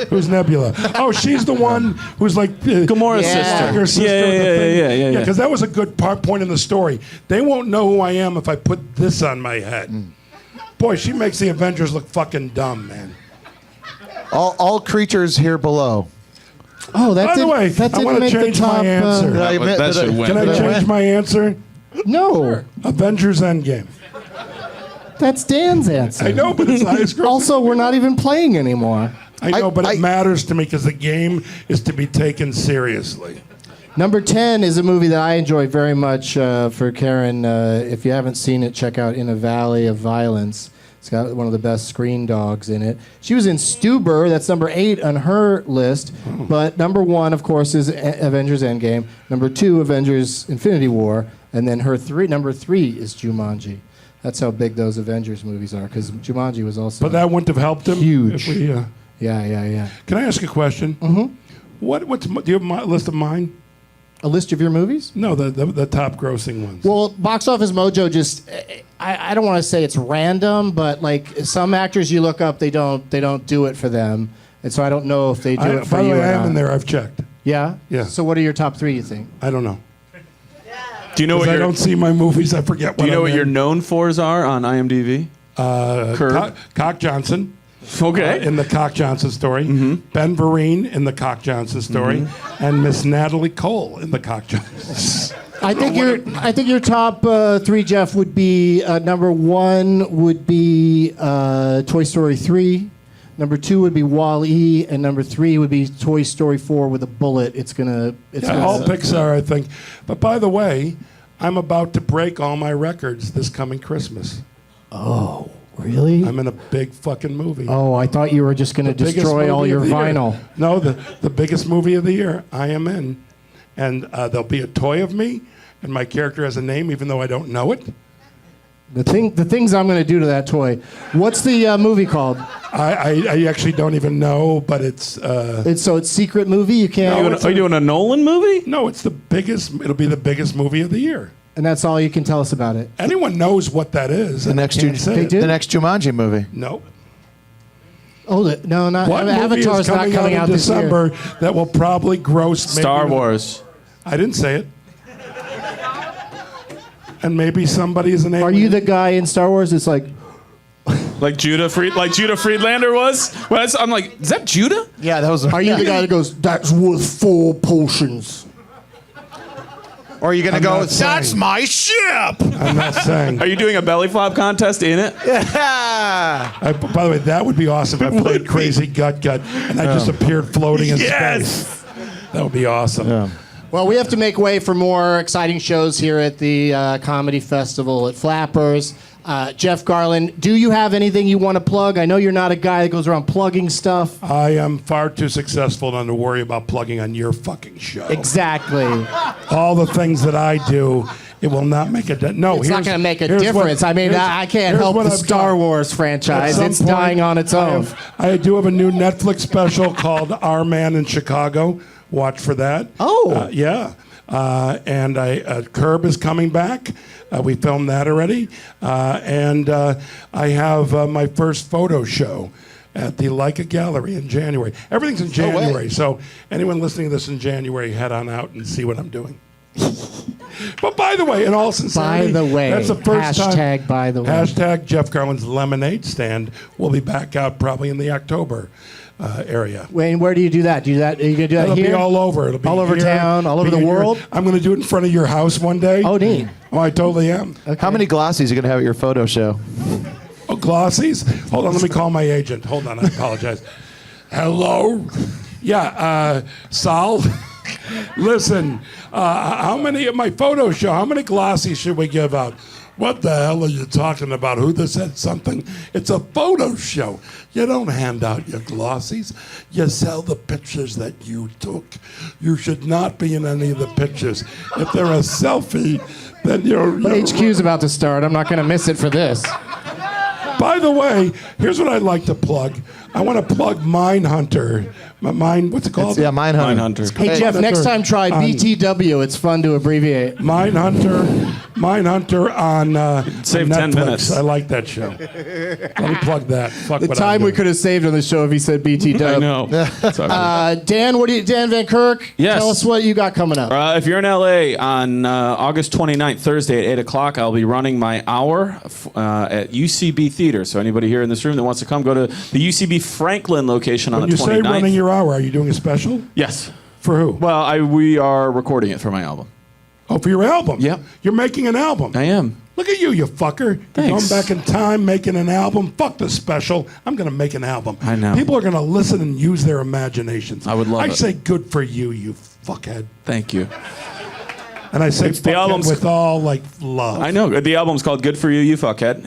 Who's Nebula? Oh, she's the one who's like Gamora's Yeah. her sister. sister. Yeah, the yeah, thing. yeah, yeah, yeah. Because that was a good point in the story. They won't know who I am if I put this on my head. Boy, she makes the Avengers look fucking dumb, man. All creatures here below. Oh, that By the didn't, way, that I didn't wanna make change the my top. answer. Did I That admit- should did I- win. Can I did I change win? my answer? No, Avengers Endgame. that's Dan's answer. I know, but it's the highest grossing. Also, we're not even playing anymore. I know, but I- it matters to me because the game is to be taken seriously. Number 10 is a movie that I enjoy very much for Karen. If you haven't seen it, check out In a Valley of Violence. It's got one of the best screen dogs in it. She was in Stuber. That's number 8 on her list. But number 1, of course, is Avengers Endgame. Number 2, Avengers Infinity War. And then number 3 is Jumanji. That's how big those Avengers movies are, because Jumanji was also... But that wouldn't have helped him. Huge. If we, Yeah. can I ask a question? Mm-hmm. Do you have a list of mine? A list of your movies? No, the top grossing ones. Well, Box Office Mojo just, I don't want to say it's random, but like some actors you look up, they don't do it for them. And so I don't know if they do it for by the you way, or I am not. in there. I've checked. Yeah? Yeah. So what are your top 3, you think? I don't know. Do you know what I your don't see my movies. I forget what Do you know I'm what in. your known fors are on IMDb? Kirk. Cock Johnson. Okay. In the Cock Johnson story. Ben Vereen in the Cock Johnson story. And Miss Natalie Cole in the Cock Johnson. I think your top three, Jeff, would be number one would be Toy Story 3. Number 2 would be Wall-E, and number 3 would be Toy Story 4 with a bullet. It's gonna All Pixar, I think. But by the way, I'm about to break all my records this coming Christmas. Oh, really? I'm in a big fucking movie. Oh, I thought you were just gonna Biggest destroy all movie your of the year. vinyl. No, the biggest movie of the year. I am in, and there'll be a toy of me, and my character has a name, even though I don't know it. The things I'm gonna do to that toy. What's the movie called? I actually don't even know, but it's It's secret movie. You can't. Are you doing a Nolan movie? no, it's the biggest. It'll be the biggest movie of the year. And that's all you can tell us about it. Anyone knows what that is? The next can't say They it. do? The next Jumanji movie. No. Oh, no, not What movie Avatar's is not coming coming out out in this year. December that will probably gross Star maybe- Wars. I didn't say it. And maybe somebody is an alien. Are you the guy in Star Wars that's like, Like Judah Friedlander was? I'm like, is that Judah? Yeah, that was. are you the guy that goes, that's worth 4 potions? Or are you gonna I'm go? not saying. That's my ship. I'm not saying. Are you doing a belly flop contest in it? Yeah. By the way, that would be awesome if I played Crazy Gut and I just appeared floating in space. That would be awesome. Yeah. Well, we have to make way for more exciting shows here at the Comedy Festival at Flappers. Jeff Garlin, do you have anything you want to plug? I know you're not a guy that goes around plugging stuff. I am far too successful not to worry about plugging on your fucking show. Exactly. All the things that I do, it will not make a no. It's not going to make a difference. I mean, I can't here's help what the I've Star done. Wars At franchise. some It's point, dying on its own. I do have a new Netflix special called Our Man in Chicago. Watch for that. Oh. Yeah. And Curb is coming back. We filmed that already. And I have my first photo show at the Leica Gallery in January. Everything's in January. So anyone listening to this in January, head on out and see what I'm doing. But by the way, in all sincerity, By the way, that's the first time. hashtag by the way. Hashtag Jeff Garlin's Lemonade Stand will be back out probably in the October area. Wayne, where do you do that? Are you going to do that It'll here? be all over. It'll be All over here, town, all over be the here. world? I'm going to do it in front of your house one day. Oh, neat. Oh, I totally am. How many glossies are you gonna have at your photo show? Oh, glossies? Hold on, let me call my agent. Hold on, I apologize. Hello? Yeah, Sal? Listen, how many at my photo show, how many glossies should we give out? What the hell are you talking about? Who this said something? It's a photo show. You don't hand out your glossies. You sell the pictures that you took. You should not be in any of the pictures. If they're a selfie, then you're HQ's about to start. I'm not going to miss it for this. By the way, here's what I'd like to plug. I want to plug Mindhunter. What's it called? Yeah, Mindhunter. Mindhunter. Hey, Jeff, next time try BTW. It's fun to abbreviate. Mindhunter on Save on 10 Netflix. minutes. I like that show. Let me plug that. Fuck The what time I'm we doing. could have saved on the show if he said BTW. I know. Sorry. Dan Van Kirk, Yes. tell us what you got coming up. If you're in LA on August 29th, Thursday at 8 o'clock, I'll be running my hour at UCB Theater. So anybody here in this room that wants to come, go to the UCB Franklin location on When the you 29th. say running your hour, are you doing a special? Yes. For who? Well, we are recording it for my album. Oh, for your album? Yep. You're making an album. I am. Look at you, you fucker. Thanks. Going back in time, making an album. Fuck the special. I'm going to make an album. I know. People are going to listen and use their imaginations. I would love I it. say good for you, you fuckhead. Thank you. And I say It's the fuckhead album's- with all, like, love. I know. The album's called Good For You, You Fuckhead.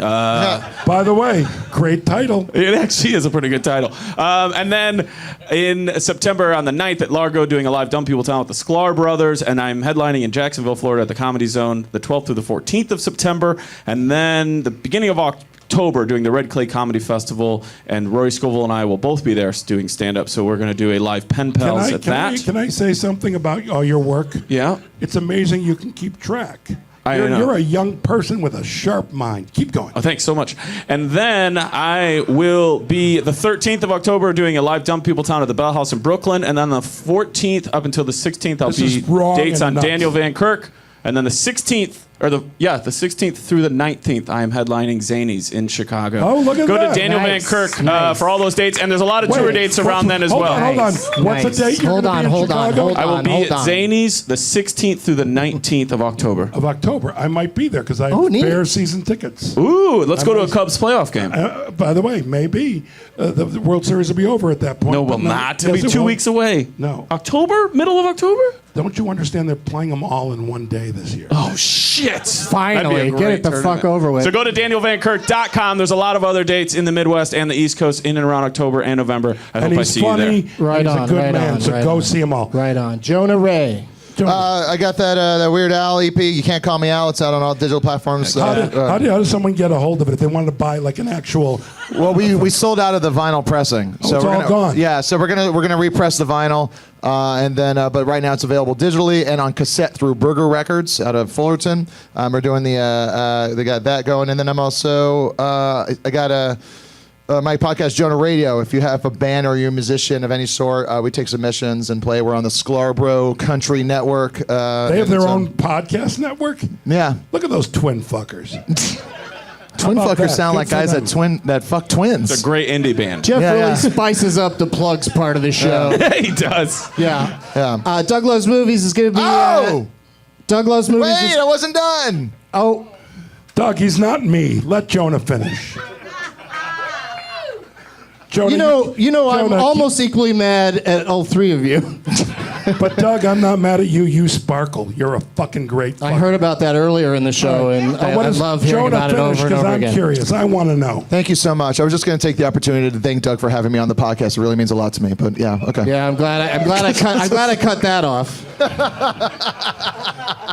By the way, great title. It actually is a pretty good title. And then in September on the 9th at Largo, doing a live Dumb People Town with the Sklar Brothers. And I'm headlining in Jacksonville, Florida at the Comedy Zone the 12th through the 14th of September. And then the beginning of October doing the Red Clay Comedy Festival. And Rory Scovel and I will both be there doing stand-up. So we're going to do a live pen pals at that. Can I say something about all your work? Yeah. It's amazing you can keep track. I You're, know. you're a young person with a sharp mind. Keep going. Oh, thanks so much. And then I will be the 13th of October doing a live Dumb People Town at the Bell House in Brooklyn. And then the 14th up until the 16th, I'll This is be wrong dates and on nuts. Daniel Van Kirk, And then the 16th, the 16th through the 19th, I am headlining Zanies in Chicago. Oh, look at Go that. to Daniel Nice, Van Kirk nice. for all those dates, and there's a lot of tour dates around then as hold well. On, hold on. What's the date you're Hold gonna on, be in hold on, Chicago? hold I will be hold at on. Zanies the 16th through the 19th of October. Of October. I might be there because I have neat. Bears season tickets. Ooh, let's go to a Cubs playoff game. By the way, maybe the World Series will be over at that point. No, but will not. It'll Yes, be it 2 will. weeks away. No. October? Middle of October? Don't you understand they're playing them all in one day this year? Oh, shit. Finally, That'd be a get great it the tournament. fuck over with. So go to danielvankirk.com. There's a lot of other dates in the Midwest and the East Coast in and around October and November. I and hope I he's see funny. you there. Right he's on, a good right man. on, So right go on. see them all. Right on. Jonah Ray. I got that Weird Al EP. You Can't Call Me Out. It's out on all digital platforms. How does someone get a hold of it if they wanted to buy like an actual? Well, we sold out of the vinyl pressing, Oh, it's we're all gonna, gone. Yeah, so we're gonna repress the vinyl, and then but right now it's available digitally and on cassette through Burger Records out of Fullerton. We're doing they got that going, and then I'm also I got my podcast Jonah Radio. If you have a band or you're a musician of any sort, we take submissions and play. We're on the Scarborough Country Network. They have their own podcast network. Yeah. Look at those twin fuckers. Twin about fuckers that? sound Good like for guys them. that fuck twins. It's a great indie band. Jeff Yeah, really yeah. spices up the plugs part of the show. he does. Yeah. Yeah. Doug Loves Movies is going to be. Oh! Doug Loves Movies. Wait, I wasn't done. Oh, Doug, he's not me. Let Jonah finish. Jonah, you know, I'm Jonah, almost equally mad at all three of you. But Doug, I'm not mad at you. You sparkle. You're a fucking great. I heard about that earlier in the show, and But I what does love hearing Jonah about it finish? over and 'Cause over I'm again. curious. I want to know. Thank you so much. I was just going to take the opportunity to thank Doug for having me on the podcast. It really means a lot to me. But yeah, okay. Yeah, I'm glad I cut that off.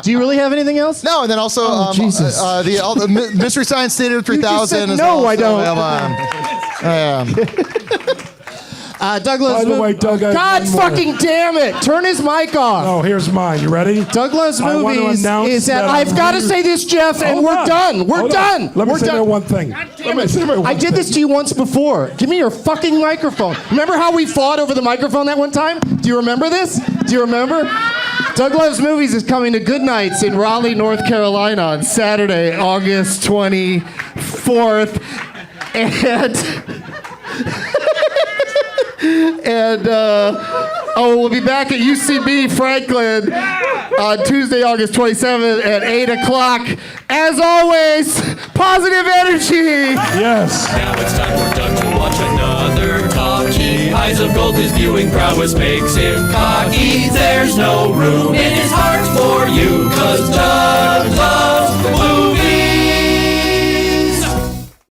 Do you really have anything else? No, and then also Jesus. the Mystery Science Theater 3000 said is no, also I don't. Doug Loves By the way, Doug, I have God one more. fucking damn it! Turn his mic off. Oh, here's mine. You ready? Doug Loves I want to Movies announce is that that I've I'm got to here- say this, Jeff, and Hold we're on. done. We're Hold on. done. Let me We're say done. that one thing. Let me say that one I did this to you once before. Give me your fucking microphone. Remember how we fought over the microphone that one time? Do you remember this? Do you remember? Doug Loves Movies is coming to Good Nights in Raleigh, North Carolina on Saturday, August 24th. And we'll be back at UCB Franklin on Tuesday, August 27th at 8 o'clock. As always, positive energy. Yes. Now it's time for Doug to watch another talkie. Eyes of gold, his viewing prowess makes him cocky. There's no room in his heart for you, 'cause Doug loves